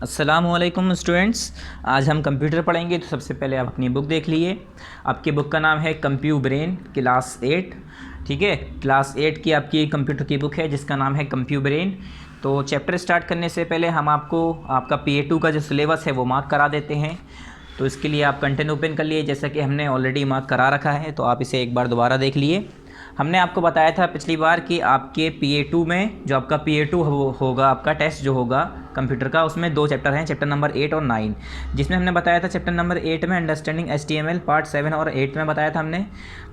अस्सलामुअलैकुम स्टूडेंट्स। आज हम कंप्यूटर पढ़ेंगे। तो सबसे पहले आप अपनी बुक देख लिए। आपकी बुक का नाम है कंप्यू ब्रेन क्लास 8। ठीक है, क्लास 8 की आपकी कंप्यूटर की बुक है जिसका नाम है कंप्यू ब्रेन। तो चैप्टर स्टार्ट करने से पहले हम आपको आपका PA2 का जो सिलेबस है वो मार्क करा देते हैं। तो इसके लिए आप कंटेंट ओपन कर लिए, जैसा कि हमने ऑलरेडी मार्क करा रखा है, तो आप इसे एक बार दोबारा देख लिए। हमने आपको बताया था पिछली बार कि आपके PA2 में जो आपका PA2 होगा, आपका टेस्ट जो होगा कंप्यूटर का, उसमें 2 चैप्टर हैं, चैप्टर नंबर 8 और 9, जिसमें हमने बताया था चैप्टर नंबर 8 में अंडरस्टैंडिंग HTML पार्ट 7 और 8 में बताया था हमने।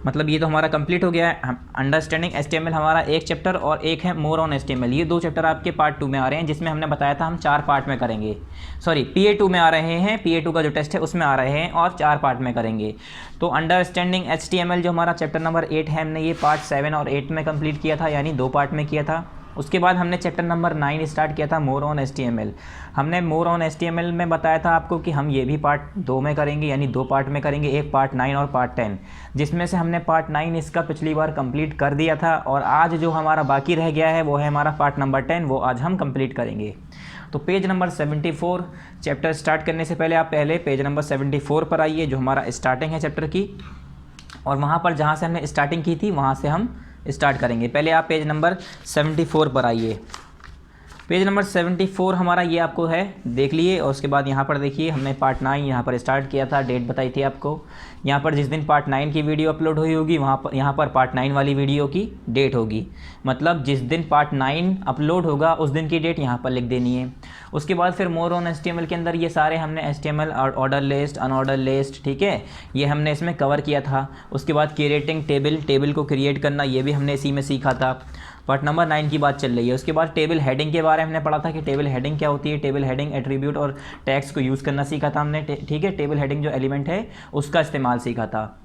मतलब ये तो हमारा कंप्लीट हो गया है। अंडरस्टैंडिंग HTML हमारा एक चैप्टर और एक है मोर ऑन HTML, ये 2 चैप्टर आपके पार्ट 2 में आ रहे हैं, जिसमें हमने बताया था हम 4 पार्ट में करेंगे। सॉरी, PA2 में आ रहे हैं, PA2 का जो टेस्ट है उसमें आ रहे हैं और 4 पार्ट में करेंगे। तो अंडरस्टैंडिंग HTML जो हमारा चैप्टर नंबर 8 है, हमने ये पार्ट 7 और 8 में कंप्लीट किया था, यानी 2 पार्ट में किया था। उसके बाद हमने चैप्टर नंबर 9 स्टार्ट किया था, मोर ऑन HTML। हमने मोर ऑन HTML में बताया था आपको कि हम ये भी पार्ट 2 में करेंगे, यानी 2 पार्ट में करेंगे, एक पार्ट 9 और पार्ट 10, जिसमें से हमने पार्ट 9 इसका पिछली बार कंप्लीट कर दिया था। और आज जो हमारा बाकी रह गया है वो है हमारा पार्ट नंबर 10, वो आज हम कंप्लीट करेंगे। तो पेज नंबर 74, चैप्टर स्टार्ट करने से पहले आप पहले पेज नंबर 74 पर आइए, जो हमारा स्टार्टिंग है चैप्टर की, और वहाँ पर जहाँ से हमने स्टार्टिंग की थी वहाँ से हम स्टार्ट करेंगे। पहले आप पेज नंबर 74 पर आइए। पेज नंबर 74 हमारा ये आपको है, देख लिए। और उसके बाद यहाँ पर देखिए, हमने पार्ट 9 यहाँ पर स्टार्ट किया था, डेट बताई थी आपको। यहाँ पर जिस दिन पार्ट 9 की वीडियो अपलोड हुई होगी वहाँ पर यहाँ पर पार्ट 9 वाली वीडियो की डेट होगी। मतलब जिस दिन पार्ट 9 अपलोड होगा उस दिन की डेट यहाँ पर लिख देनी है। उसके बाद फिर मोर ऑन HTML के अंदर ये सारे हमने HTML order list, unordered list, ठीक है, ये हमने इसमें कवर किया था। उसके बाद क्रिएटिंग टेबल को क्रिएट करना, ये भी हमने इसी में सीखा था। पार्ट नंबर 9 की बात चल रही है। उसके बाद टेबल हेडिंग के बारे में हमने पढ़ा था कि टेबल हेडिंग क्या होती है। टेबल हेडिंग एट्रीब्यूट और टैग्स को यूज़ करना सीखा था हमने, ठीक है। टेबल हेडिंग जो एलिमेंट है उसका इस्तेमाल सीखा था।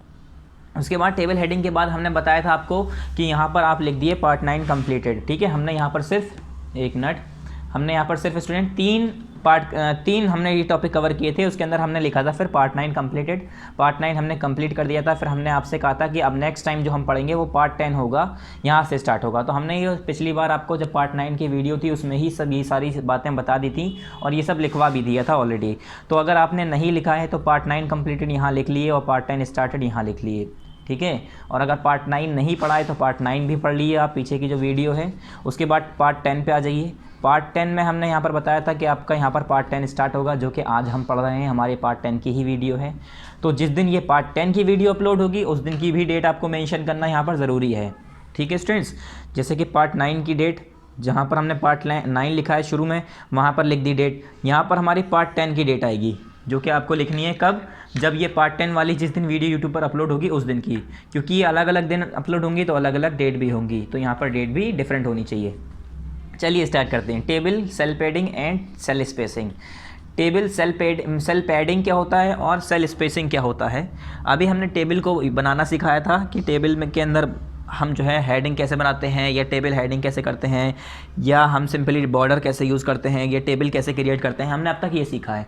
उसके बाद टेबल हेडिंग के बाद हमने बताया था आपको कि यहाँ पर आप लिख दिए पार्ट 9 कंप्लीटेड, ठीक है। हमने यहाँ पर सिर्फ एक मिनट, हमने यहाँ पर सिर्फ स्टूडेंट 3 हमने ये टॉपिक कवर किए थे। उसके अंदर हमने लिखा था फिर पार्ट 9 कंप्लीटेड, पार्ट 9 हमने कंप्लीट कर दिया था। फिर हमने आपसे कहा था कि अब नेक्स्ट टाइम जो हम पढ़ेंगे वो पार्ट 10 होगा, यहाँ से स्टार्ट होगा। तो हमने ये पिछली बार आपको जब पार्ट 9 की वीडियो थी उसमें ही सब ये सारी बातें बता दी थी और ये सब लिखवा भी दिया था ऑलरेडी। तो अगर आपने नहीं लिखा है तो पार्ट 9 कंप्लीटेड यहाँ लिख लिए और पार्ट 10 स्टार्टेड यहाँ लिख लिए, ठीक है। और अगर पार्ट 9 नहीं पढ़ा है तो पार्ट 9 भी पढ़ लिए आप, पीछे की जो वीडियो है। उसके बाद पार्ट 10 पे आ जाइए। पार्ट 10 में हमने यहाँ पर बताया था कि आपका यहाँ पर पार्ट 10 स्टार्ट होगा, जो कि आज हम पढ़ रहे हैं, हमारे पार्ट 10 की ही वीडियो है। तो जिस दिन ये पार्ट 10 की वीडियो अपलोड होगी उस दिन की भी डेट आपको मेंशन करना यहाँ पर ज़रूरी है, ठीक है स्टूडेंट्स। जैसे कि पार्ट 9 की डेट, जहाँ पर हमने पार्ट 9 लिखा है शुरू में, वहाँ पर लिख दी डेट। यहाँ पर हमारी पार्ट 10 की डेट आएगी, जो कि आपको लिखनी है कब, जब ये पार्ट 10 वाली जिस दिन वीडियो यूट्यूब पर अपलोड होगी उस दिन की, क्योंकि ये अलग अलग दिन अपलोड होंगी तो अलग अलग डेट भी होंगी, तो यहाँ पर डेट भी डिफरेंट होनी चाहिए। चलिए स्टार्ट करते हैं। Table, cell padding and cell spacing. Table, cell padding क्या होता है और सेल स्पेसिंग क्या होता है। अभी हमने टेबल को बनाना सिखाया था कि टेबल में के अंदर हम जो है हेडिंग कैसे बनाते हैं, या टेबल हेडिंग कैसे करते हैं, या हम सिंपली बॉर्डर कैसे यूज़ करते हैं, या टेबल कैसे क्रिएट करते हैं, हमने अब तक ये सीखा है।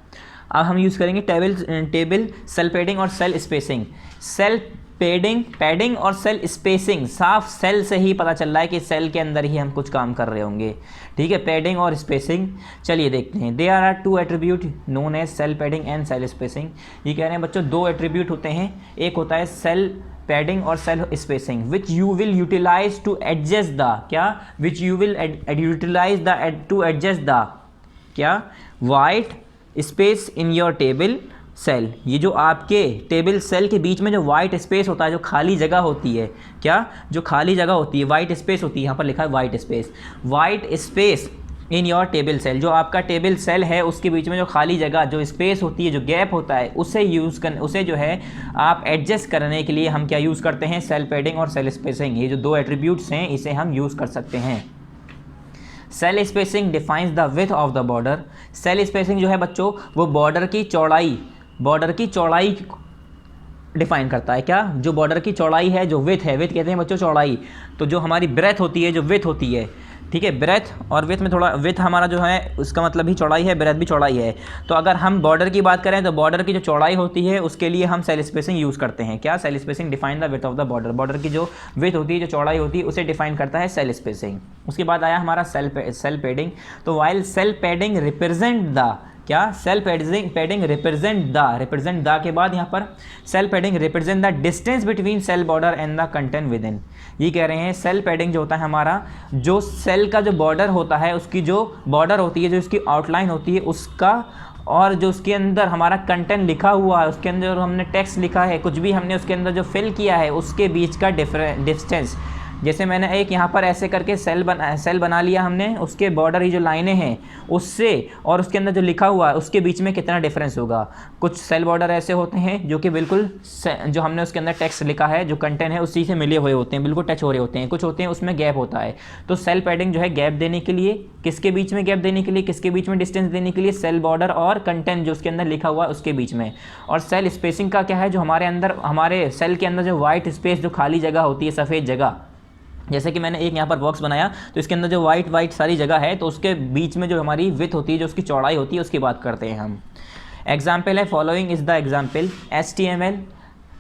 अब हम यूज़ करेंगे टेबल, सेल पैडिंग और सेल स्पेसिंग। सेल पैडिंग और सेल स्पेसिंग, साफ सेल से ही पता चल रहा है कि सेल के अंदर ही हम कुछ काम कर रहे होंगे, ठीक है। पैडिंग और स्पेसिंग, चलिए देखते हैं। There are 2 attribute known as cell padding and cell spacing. ये कह रहे हैं बच्चों 2 एट्रीब्यूट होते हैं, एक होता है सेल पैडिंग और cell spacing, which you will utilize to adjust the क्या, which you will utilize the to adjust the क्या, white space in your table cell. ये जो आपके टेबल सेल के बीच में जो वाइट स्पेस होता है, जो खाली जगह होती है, क्या, जो खाली जगह होती है, वाइट स्पेस होती है, यहाँ पर लिखा है white space in your table cell. जो आपका टेबल सेल है उसके बीच में जो खाली जगह, जो स्पेस होती है, जो गैप होता है, उसे जो है आप एडजस्ट करने के लिए हम क्या यूज़ करते हैं, सेल पैडिंग और सेल स्पेसिंग। ये जो 2 एट्रीब्यूट्स हैं इसे हम यूज़ कर सकते हैं। Cell spacing defines the width of the border. Cell spacing जो है बच्चों वो बॉर्डर की चौड़ाई डिफाइन करता है। क्या, जो बॉर्डर की चौड़ाई है, जो विड्थ है, विड्थ कहते हैं बच्चों चौड़ाई, तो जो हमारी ब्रेथ होती है, जो विड्थ होती है, ठीक है। ब्रेथ और विड्थ में थोड़ा, विड्थ हमारा जो है उसका मतलब ही चौड़ाई है, ब्रेथ भी चौड़ाई है। तो अगर हम बॉर्डर की बात करें तो बॉर्डर की जो चौड़ाई होती है उसके लिए हम सेल स्पेसिंग यूज़ करते हैं। क्या, cell spacing define the width of the border. Border की जो विड्थ होती है, जो चौड़ाई होती है, उसे डिफाइन करता है सेल स्पेसिंग। उसके बाद आया हमारा सेल पैडिंग। तो while cell padding represent the क्या, सेल पैडिंग रिप्रेजेंट द के बाद यहाँ पर cell padding represent the distance between cell border and the content within. ये कह रहे हैं सेल पैडिंग जो होता है हमारा, जो सेल का जो बॉर्डर होता है उसकी जो बॉर्डर होती है, जो उसकी आउटलाइन होती है उसका, और जो उसके अंदर हमारा कंटेंट लिखा हुआ है, उसके अंदर हमने टेक्स्ट लिखा है, कुछ भी हमने उसके अंदर जो फिल किया है, उसके बीच का डिस्टेंस। जैसे मैंने एक यहाँ पर ऐसे करके सेल बना लिया हमने, उसके बॉर्डर ही जो लाइनें हैं उससे और उसके अंदर जो लिखा हुआ है उसके बीच में कितना डिफरेंस होगा। कुछ सेल बॉर्डर ऐसे होते हैं जो कि बिल्कुल जो हमने उसके अंदर टेक्स्ट लिखा है, जो कंटेंट है उसी से मिले हुए होते हैं, बिल्कुल टच हो रहे होते हैं। कुछ होते हैं उसमें गैप होता है। तो सेल पैडिंग जो है गैप देने के लिए, किसके बीच में गैप देने के लिए, किसके बीच में डिस्टेंस देने के लिए, सेल बॉर्डर और कंटेंट जो उसके अंदर लिखा हुआ है उसके बीच में। और सेल स्पेसिंग का क्या है, जो हमारे अंदर, हमारे सेल के अंदर जो वाइट स्पेस, जो खाली जगह होती है, सफ़ेद जगह, जैसे कि मैंने एक यहाँ पर बॉक्स बनाया तो इसके अंदर जो वाइट सारी जगह है, तो उसके बीच में जो हमारी विड्थ होती है, जो उसकी चौड़ाई होती है, उसकी बात करते हैं हम। एग्जाम्पल है, following is the example HTML।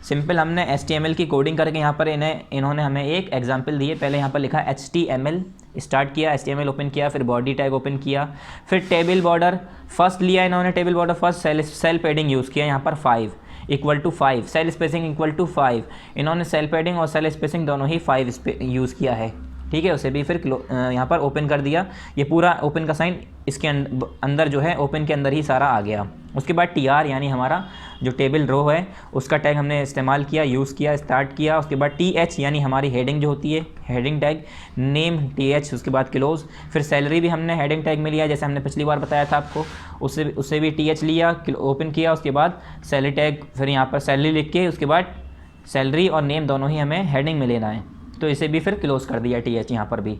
Simple हमने HTML की कोडिंग करके यहाँ पर इन्होंने हमें एक एग्जाम्पल दिए। पहले यहाँ पर लिखा HTML, स्टार्ट किया, HTML ओपन किया, फिर बॉडी टैग ओपन किया, फिर टेबल बॉर्डर फर्स्ट लिया इन्होंने, table border first, cell padding use किया यहाँ पर 5 = 5, सेल स्पेसिंग = 5। इन्होंने सेल पैडिंग और सेल स्पेसिंग दोनों ही 5 यूज़ किया है, ठीक है। उसे भी फिर यहाँ पर ओपन कर दिया। ये पूरा ओपन का साइन इसके अंदर जो है, ओपन के अंदर ही सारा आ गया। उसके बाद TR यानी हमारा जो टेबल रो है उसका टैग हमने इस्तेमाल किया, यूज़ किया, स्टार्ट किया। उसके बाद TH यानी हमारी हेडिंग जो होती है, हेडिंग टैग, नेम TH, उसके बाद क्लोज। फिर सैलरी भी हमने हेडिंग टैग में लिया, जैसे हमने पिछली बार बताया था आपको, उससे भी TH लिया, ओपन किया। उसके बाद सैलरी टैग, फिर यहाँ पर सैलरी लिख के उसके बाद सैलरी और नेम दोनों ही हमें हेडिंग में लेना है, तो इसे भी फिर क्लोज़ कर दिया TH यहाँ पर भी।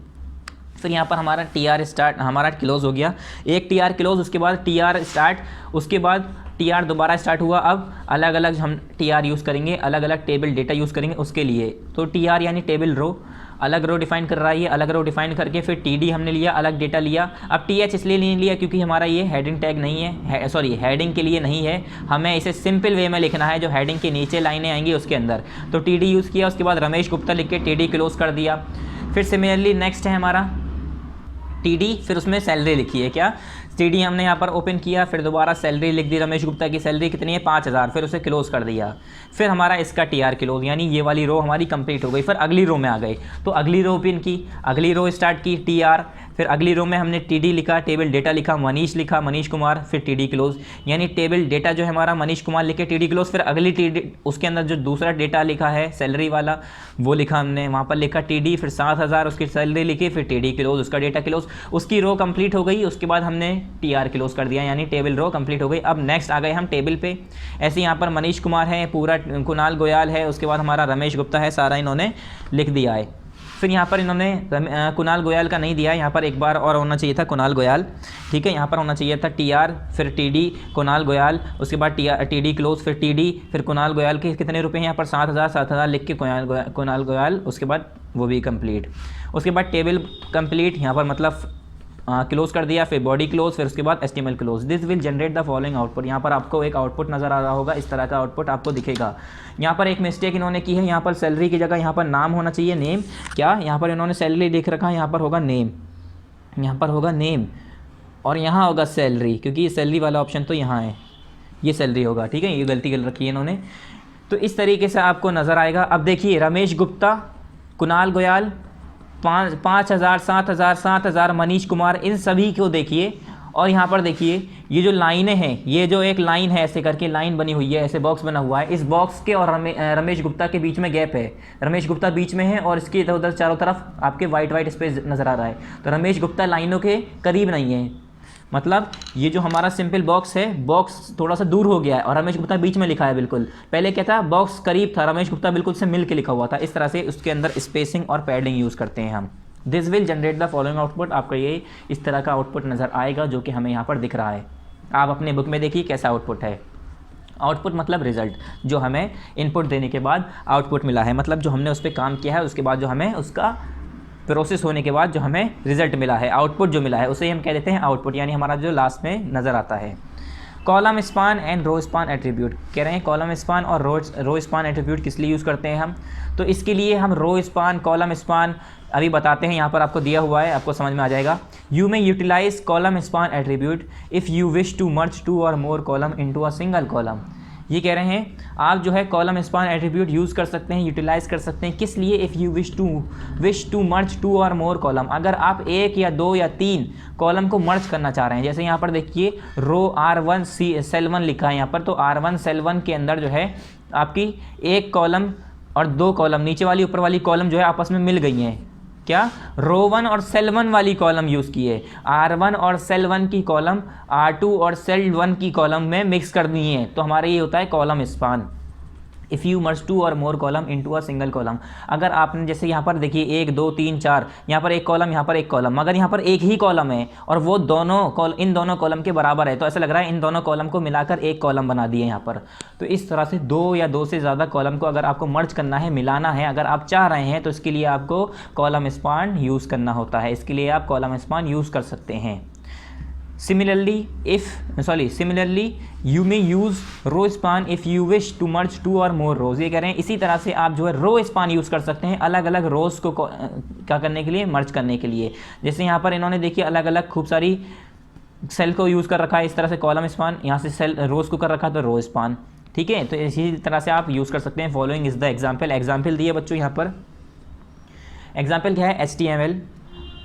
फिर यहाँ पर हमारा TR स्टार्ट हमारा क्लोज़ हो गया, एक TR क्लोज़, उसके बाद TR स्टार्ट, उसके बाद TR दोबारा स्टार्ट हुआ। अब अलग अलग हम TR यूज़ करेंगे, अलग अलग टेबल डेटा यूज़ करेंगे उसके लिए। तो TR यानी टेबल रो, अलग रो डिफाइन कर रहा है ये, अलग रो डिफाइन करके फिर TD हमने लिया, अलग डेटा लिया। अब TH इसलिए नहीं लिया क्योंकि हमारा ये हेडिंग टैग नहीं है, सॉरी हेडिंग के लिए नहीं है, हमें इसे सिंपल वे में लिखना है, जो हेडिंग के नीचे लाइनें आएंगी उसके अंदर। तो TD यूज़ किया, उसके बाद रमेश गुप्ता लिख के TD क्लोज़ कर दिया। फिर सिमिलरली नेक्स्ट है हमारा TD, फिर उसमें सैलरी लिखी है, क्या TD हमने यहाँ पर ओपन किया, फिर दोबारा सैलरी लिख दी, रमेश गुप्ता की सैलरी कितनी है 5000, फिर उसे क्लोज़ कर दिया। फिर हमारा इसका TR क्लोज, यानी ये वाली रो हमारी कंप्लीट हो गई। फिर अगली रो में आ गए, तो अगली रो ओपन की, अगली रो स्टार्ट की TR, फिर अगली रो में हमने TD लिखा, टेबल डेटा लिखा, मनीष लिखा, मनीष कुमार, फिर TD क्लोज, यानी टेबल डेटा जो है हमारा मनीष कुमार लिखे TD क्लोज। फिर अगली TD, उसके अंदर जो दूसरा डेटा लिखा है सैलरी वाला वो लिखा हमने, वहाँ पर लिखा TD, फिर 7000 उसकी सैलरी लिखी, फिर TD क्लोज, उसका डेटा क्लोज, उसकी रो कंप्लीट हो गई। उसके बाद हमने TR क्लोज कर दिया, यानी टेबल रो कंप्लीट हो गई। अब नेक्स्ट आ गए हम टेबल पे, ऐसे यहाँ पर मनीष कुमार है, पूरा कुणाल गोयल है, उसके बाद हमारा रमेश गुप्ता है, सारा इन्होंने लिख दिया है। फिर यहाँ पर इन्होंने कुणाल गोयल का नहीं दिया है, यहाँ पर एक बार और होना चाहिए था कुणाल गोयल, ठीक है। यहाँ पर होना चाहिए था TR, फिर TD, कुणाल गोयल, उसके बाद TD क्लोज, फिर TD, फिर कुणाल गोयल के कितने रुपए हैं यहाँ पर 7000 लिख के कुणाल गोयल, उसके बाद वो भी कंप्लीट। उसके बाद टेबल कंप्लीट, यहाँ पर मतलब क्लोज कर दिया, फिर बॉडी क्लोज, फिर उसके बाद HTML close. This will generate the following output. यहाँ पर आपको एक आउटपुट नज़र आ रहा होगा, इस तरह का आउटपुट आपको दिखेगा। यहाँ पर एक मिस्टेक इन्होंने की है, यहाँ पर सैलरी की जगह यहाँ पर नाम होना चाहिए, नेम। क्या यहाँ पर इन्होंने सैलरी लिख रखा है, यहाँ पर होगा नेम, यहाँ पर होगा नेम और यहाँ होगा सैलरी, क्योंकि सैलरी वाला ऑप्शन तो यहाँ है, ये सैलरी होगा, ठीक है। ये गलती कर रखी है इन्होंने, तो इस तरीके से आपको नज़र आएगा। अब देखिए रमेश गुप्ता, कुणाल गोयल, 5000, 7000, मनीष कुमार, इन सभी को देखिए। और यहाँ पर देखिए ये जो लाइनें हैं, ये जो एक लाइन है ऐसे करके लाइन बनी हुई है, ऐसे बॉक्स बना हुआ है, इस बॉक्स के और रमेश गुप्ता के बीच में गैप है। रमेश गुप्ता बीच में है और इसके इधर उधर चारों तरफ आपके वाइट स्पेस नज़र आ रहा है, तो रमेश गुप्ता लाइनों के करीब नहीं है। मतलब ये जो हमारा सिंपल बॉक्स है, बॉक्स थोड़ा सा दूर हो गया है और रमेश गुप्ता बीच में लिखा है बिल्कुल। पहले क्या था, बॉक्स करीब था, रमेश गुप्ता बिल्कुल से मिल के लिखा हुआ था। इस तरह से उसके अंदर स्पेसिंग और पैडिंग यूज़ करते हैं हम। This will generate the following output. आपका ये इस तरह का आउटपुट नज़र आएगा जो कि हमें यहाँ पर दिख रहा है। आप अपने बुक में देखिए कैसा आउटपुट है। आउटपुट मतलब रिजल्ट, जो हमें इनपुट देने के बाद आउटपुट मिला है, मतलब जो हमने उस पर काम किया है उसके बाद जो हमें उसका प्रोसेस होने के बाद जो हमें रिजल्ट मिला है, आउटपुट जो मिला है, उसे हम कह देते हैं आउटपुट, यानी हमारा जो लास्ट में नज़र आता है। Column span and row span attribute कह रहे हैं, कॉलम स्पान और रो स्पान एट्रीब्यूट किस लिए यूज़ करते हैं हम, तो इसके लिए हम रो स्पान कॉलम स्पान अभी बताते हैं, यहाँ पर आपको दिया हुआ है, आपको समझ में आ जाएगा। You may utilize column span attribute if you wish to merge 2 और more column into a single column. ये कह रहे हैं आप जो है कॉलम स्पान एट्रीब्यूट यूज़ कर सकते हैं, यूटिलाइज़ कर सकते हैं, किस लिए, if you wish to merge 2 और मोर कॉलम, अगर आप 1 या 2 या 3 कॉलम को मर्ज करना चाह रहे हैं। जैसे यहाँ पर देखिए रो R1 सेल 1 लिखा है यहाँ पर, तो R1 सेल 1 के अंदर जो है आपकी 1 कॉलम और 2 कॉलम नीचे वाली ऊपर वाली कॉलम जो है आपस में मिल गई हैं, क्या, रो 1 और सेल 1 वाली कॉलम यूज़ की है, R1 और सेल 1 की कॉलम R2 और सेल 1 की कॉलम में मिक्स कर दी है, तो हमारे ये होता है column span. If you merge 2 और more column into a single column, अगर आपने जैसे यहाँ पर देखिए 1 2 3 4 यहाँ पर 1 कॉलम, यहाँ पर 1 कॉलम, मगर यहाँ पर एक ही कॉलम है और वो इन दोनों कॉलम के बराबर है, तो ऐसा लग रहा है इन दोनों कॉलम को मिलाकर एक कॉलम बना दिए यहाँ पर। तो इस तरह से 2 या 2 से ज़्यादा कॉलम को अगर आपको मर्ज करना है, मिलाना है, अगर आप चाह रहे हैं, तो इसके लिए आपको कॉलम स्पान यूज़ करना होता है, इसके लिए आप कॉलम स्पान यूज़ कर सकते हैं। Similarly, you may use row span if you wish to merge 2 or more rows। ये कह रहे हैं इसी तरह से आप जो है रो स्पान यूज़ कर सकते हैं अलग अलग रोज़ को क्या करने के लिए, मर्ज करने के लिए। जैसे यहाँ पर इन्होंने देखिए अलग अलग खूब सारी सेल को यूज़ कर रखा है, इस तरह से कॉलम स्पान, यहाँ से सेल रोज़ को कर रखा है तो रो स्पान, ठीक है। तो इसी तरह से आप यूज़ कर सकते हैं। फॉलोइंग इज़ द एग्जाम्पल दिए बच्चों यहाँ पर। एग्जाम्पल क्या है, HTML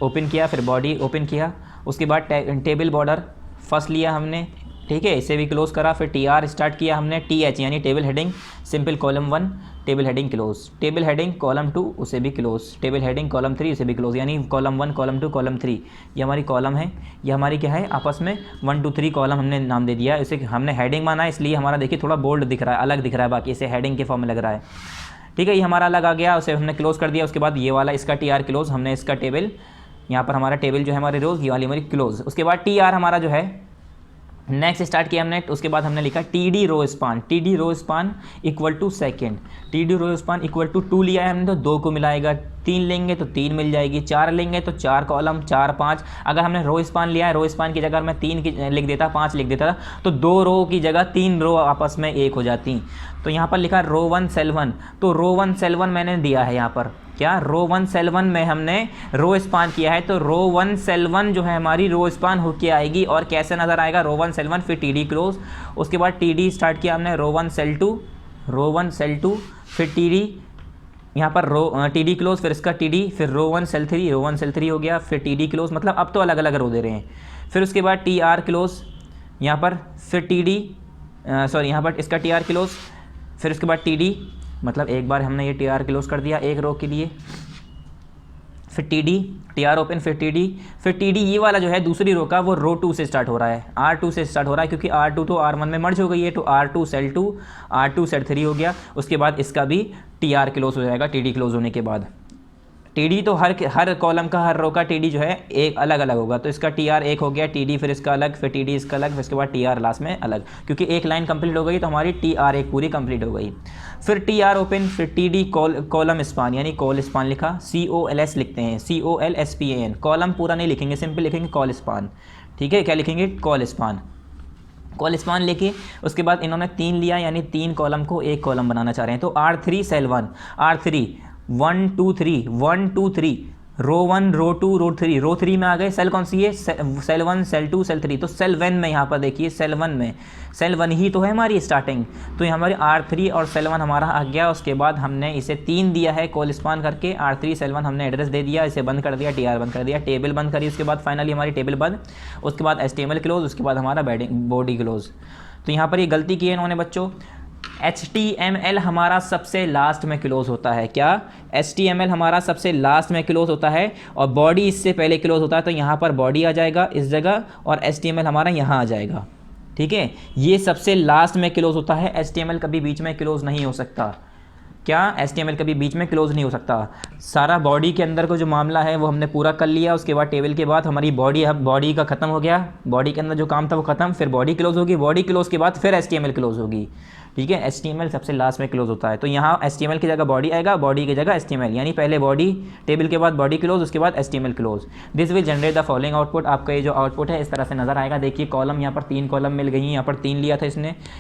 ओपन किया, फिर बॉडी ओपन किया, उसके बाद टेबल बॉर्डर फर्स्ट लिया हमने, ठीक है, इसे भी क्लोज़ करा, फिर TR स्टार्ट किया हमने, TH यानी table heading simple column 1, table heading close, table heading column 2 उसे भी क्लोज, टेबल हेडिंग कॉलम 3 उसे भी क्लोज, यानी कॉलम 1 कॉलम 2 कॉलम 3 ये हमारी कॉलम है, ये हमारी क्या है आपस में 1 2 3 कॉलम हमने नाम दे दिया। इसे हमने हेडिंग माना, इसलिए हमारा देखिए थोड़ा बोल्ड दिख रहा है, अलग दिख रहा है, बाकी इसे हेडिंग के फॉर्म में लग रहा है, ठीक है। ये हमारा अलग आ गया, उसे हमने क्लोज़ कर दिया। उसके बाद ये वाला इसका TR क्लोज, हमने इसका टेबल, यहाँ पर हमारा टेबल जो है हमारी रोज़, ये वाली हमारी क्लोज। उसके बाद TR हमारा जो है नेक्स्ट स्टार्ट किया हमने, उसके बाद हमने लिखा TD row span, TD row span equal to second, TD row span equal to 2 लिया है हमने तो 2 को मिलाएगा, 3 लेंगे तो 3 मिल जाएगी, 4 लेंगे तो 4 कॉलम 4 5। अगर हमने रो स्पान लिया है, रो स्पान की जगह मैं 3 की लिख देता, 5 लिख देता तो 2 रो की जगह 3 रो आपस में एक हो जाती। तो यहाँ पर लिखा रो 1 सेल 1, तो रो 1 सेल 1 मैंने दिया है यहाँ पर, क्या, रो 1 सेल 1 में हमने रो स्पान किया है, तो रो 1 सेल 1 जो है हमारी रो स्पान होके आएगी। और कैसे नज़र आएगा, रो 1 सेल 1 फिर TD क्लोज, उसके बाद TD स्टार्ट किया हमने, रो 1 सेल 2, रो 1 सेल 2 फिर TD, यहाँ पर TD क्लोज, फिर इसका TD, फिर रो 1 सेल 3, रो 1 सेल 3 हो गया, फिर TD क्लोज, मतलब अब तो अलग अलग रो दे रहे हैं। फिर उसके बाद TR क्लोज यहाँ पर, फिर TD यहाँ पर इसका TR क्लोज, फिर उसके बाद TD, मतलब एक बार हमने ये TR क्लोज कर दिया एक रो के लिए, फिर TD TR ओपन, फिर TD ये वाला जो है दूसरी रो का वो रो 2 से स्टार्ट हो रहा है, R2 से स्टार्ट हो रहा है, क्योंकि R2 तो R1 में मर्ज हो गई है, तो R2 सेल 2 R2 सेल 3 हो गया। उसके बाद इसका भी TR क्लोज हो जाएगा, TD क्लोज होने के बाद। TD तो हर कॉलम का, हर रो का TD जो है एक अलग अलग होगा, तो इसका TR एक हो गया, TD फिर इसका अलग, फिर TD इसका अलग, फिर इसके बाद TR लास्ट में अलग, क्योंकि एक लाइन कंप्लीट हो गई तो हमारी TR एक पूरी कंप्लीट हो गई। फिर TR ओपन, फिर TD कॉलम स्पान, यानी कॉल स्पान लिखा, COLS लिखते हैं, COLSPAN, कॉलम पूरा नहीं लिखेंगे, सिंपल लिखेंगे कॉल स्पान, ठीक है। क्या लिखेंगे, कॉल स्पान लेके उसके बाद इन्होंने 3 लिया, यानी 3 कॉलम को एक कॉलम बनाना चाह रहे हैं, तो R3 सेल 1, R3 1 2 3 रो 1 रो 2 रो 3, रो 3 में आ गए, सेल कौन सी है, सेल 1 सेल 2 सेल 3, तो सेल 1 में यहाँ पर देखिए सेल 1 ही तो है हमारी स्टार्टिंग, तो ये हमारी R3 और सेल 1 हमारा आ गया। उसके बाद हमने इसे 3 दिया है कॉल स्पान करके, R3 सेल 1 हमने एड्रेस दे दिया, इसे बंद कर दिया, TR बंद कर दिया, टेबल बंद करी, उसके बाद फाइनली हमारी टेबल बंद, उसके बाद HTML क्लोज, उसके बाद हमारा बॉडी क्लोज। तो यहाँ पर ये गलती की है इन्होंने बच्चों, HTML हमारा सबसे लास्ट में क्लोज होता है, क्या, HTML हमारा सबसे लास्ट में क्लोज होता है और बॉडी इससे पहले क्लोज होता है, तो यहाँ पर बॉडी आ जाएगा इस जगह और HTML हमारा यहाँ आ जाएगा, ठीक है। ये सबसे लास्ट में क्लोज होता है, HTML कभी बीच में क्लोज नहीं हो सकता, क्या, HTML कभी बीच में क्लोज नहीं हो सकता। सारा बॉडी के अंदर को जो मामला है वो हमने पूरा कर लिया। उसके बाद टेबल के बाद हमारी बॉडी का ख़त्म हो गया, बॉडी के अंदर जो काम था वो ख़त्म, फिर बॉडी क्लोज होगी, बॉडी क्लोज के बाद फिर HTML क्लोज होगी, ठीक है। HTML सबसे लास्ट में क्लोज होता है, तो यहाँ HTML की जगह बॉडी आएगा, बॉडी की जगह HTML, यानी पहले बॉडी टेबल के बाद बॉडी क्लोज, उसके बाद HTML close. This will generate the following output. आपका ये जो आउटपुट है इस तरह से नजर आएगा। देखिए कॉलम, यहाँ पर 3 कॉलम मिल गई हैं, यहाँ पर 3 लिया था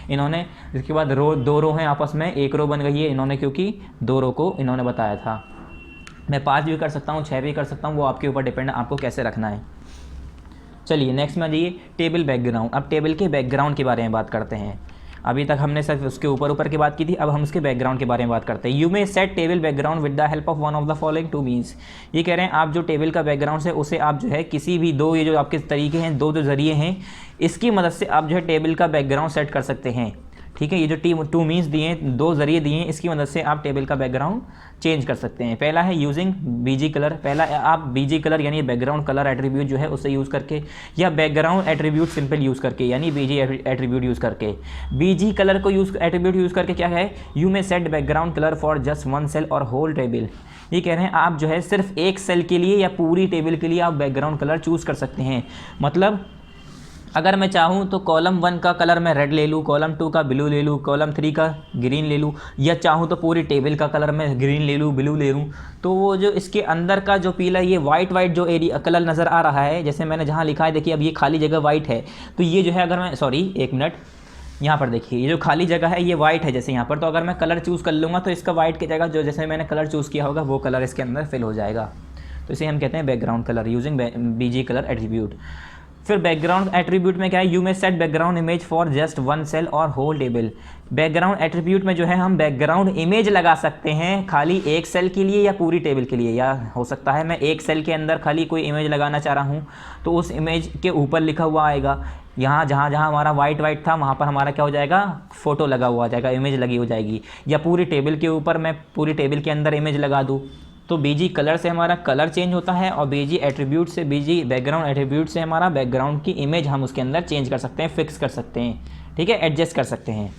इन्होंने। इसके बाद रो, 2 रो हैं आपस में, 1 रो बन गई है इन्होंने, क्योंकि 2 रो को इन्होंने बताया था। मैं 5 भी कर सकता हूँ, 6 भी कर सकता हूँ, वो आपके ऊपर डिपेंड है आपको कैसे रखना है। चलिए नेक्स्ट में आ जाइए, टेबल बैकग्राउंड। अब टेबल के बैकग्राउंड के बारे में बात करते हैं। अभी तक हमने सिर्फ उसके ऊपर की बात की थी, अब हम उसके बैकग्राउंड के बारे में बात करते हैं। You may set table background with the help of one of the following 2 means. ये कह रहे हैं आप जो टेबल का बैकग्राउंड है उसे आप जो है किसी भी 2, ये जो आपके तरीके हैं, 2 जो जरिए हैं, इसकी मदद से आप जो है टेबल का बैकग्राउंड सेट कर सकते हैं। ठीक है, ये जो 2 मीन्स दिए हैं, 2 जरिए दिए हैं, इसकी मदद से आप टेबल का बैकग्राउंड चेंज कर सकते हैं। पहला है यूजिंग बीजी कलर। पहला आप बीजी कलर यानी बैकग्राउंड कलर एट्रीब्यूट जो है उसे यूज़ करके, या बैकग्राउंड एट्रीब्यूट सिंपल यूज़ करके, यानी बीजी एट्रीब्यूट यूज़ करके। बीजी कलर को एट्रीब्यूट यूज़ करके क्या है, you may set background colour for just 1 cell और होल टेबल। ये कह रहे हैं आप जो है सिर्फ एक सेल के लिए या पूरी टेबल के लिए आप बैकग्राउंड कलर चूज़ कर सकते हैं। मतलब अगर मैं चाहूँ तो कॉलम 1 का कलर मैं रेड ले लूँ, कॉलम 2 का ब्लू ले लूँ, कॉलम 3 का ग्रीन ले लूँ, या चाहूँ तो पूरी टेबल का कलर मैं ग्रीन ले लूँ, ब्लू ले लूँ। तो वो जो इसके अंदर का जो पीला, ये वाइट जो एरिया कलर नज़र आ रहा है, जैसे मैंने जहाँ लिखा है, देखिए अब ये खाली जगह वाइट है, तो ये जो है अगर मैं, सॉरी 1 मिनट, यहाँ पर देखिए ये जो खाली जगह है ये वाइट है जैसे यहाँ पर, तो अगर मैं कलर चूज़ कर लूँगा तो इसका वाइट की जगह जो जैसे मैंने कलर चूज़ किया होगा वो कलर इसके अंदर फिल हो जाएगा। तो इसे हम कहते हैं background colour using BG colour attribute. फिर बैकग्राउंड एट्रीब्यूट में क्या है, you may set background image for just 1 cell और होल टेबल। बैकग्राउंड एट्रीब्यूट में जो है हम बैकग्राउंड इमेज लगा सकते हैं खाली एक सेल के लिए या पूरी टेबल के लिए, या हो सकता है मैं एक सेल के अंदर खाली कोई इमेज लगाना चाह रहा हूँ तो उस इमेज के ऊपर लिखा हुआ आएगा। यहाँ जहाँ हमारा वाइट था वहाँ पर हमारा क्या हो जाएगा, फ़ोटो लगा हुआ आ जाएगा, इमेज लगी हो जाएगी। या पूरी टेबल के ऊपर मैं पूरी टेबल के अंदर इमेज लगा दूँ। तो बीजी कलर से हमारा कलर चेंज होता है, और बीजी एट्रीब्यूट से, बीजी बैकग्राउंड एट्रीब्यूट से हमारा बैकग्राउंड की इमेज हम उसके अंदर चेंज कर सकते हैं, फिक्स कर सकते हैं। ठीक है, एडजस्ट कर सकते हैं।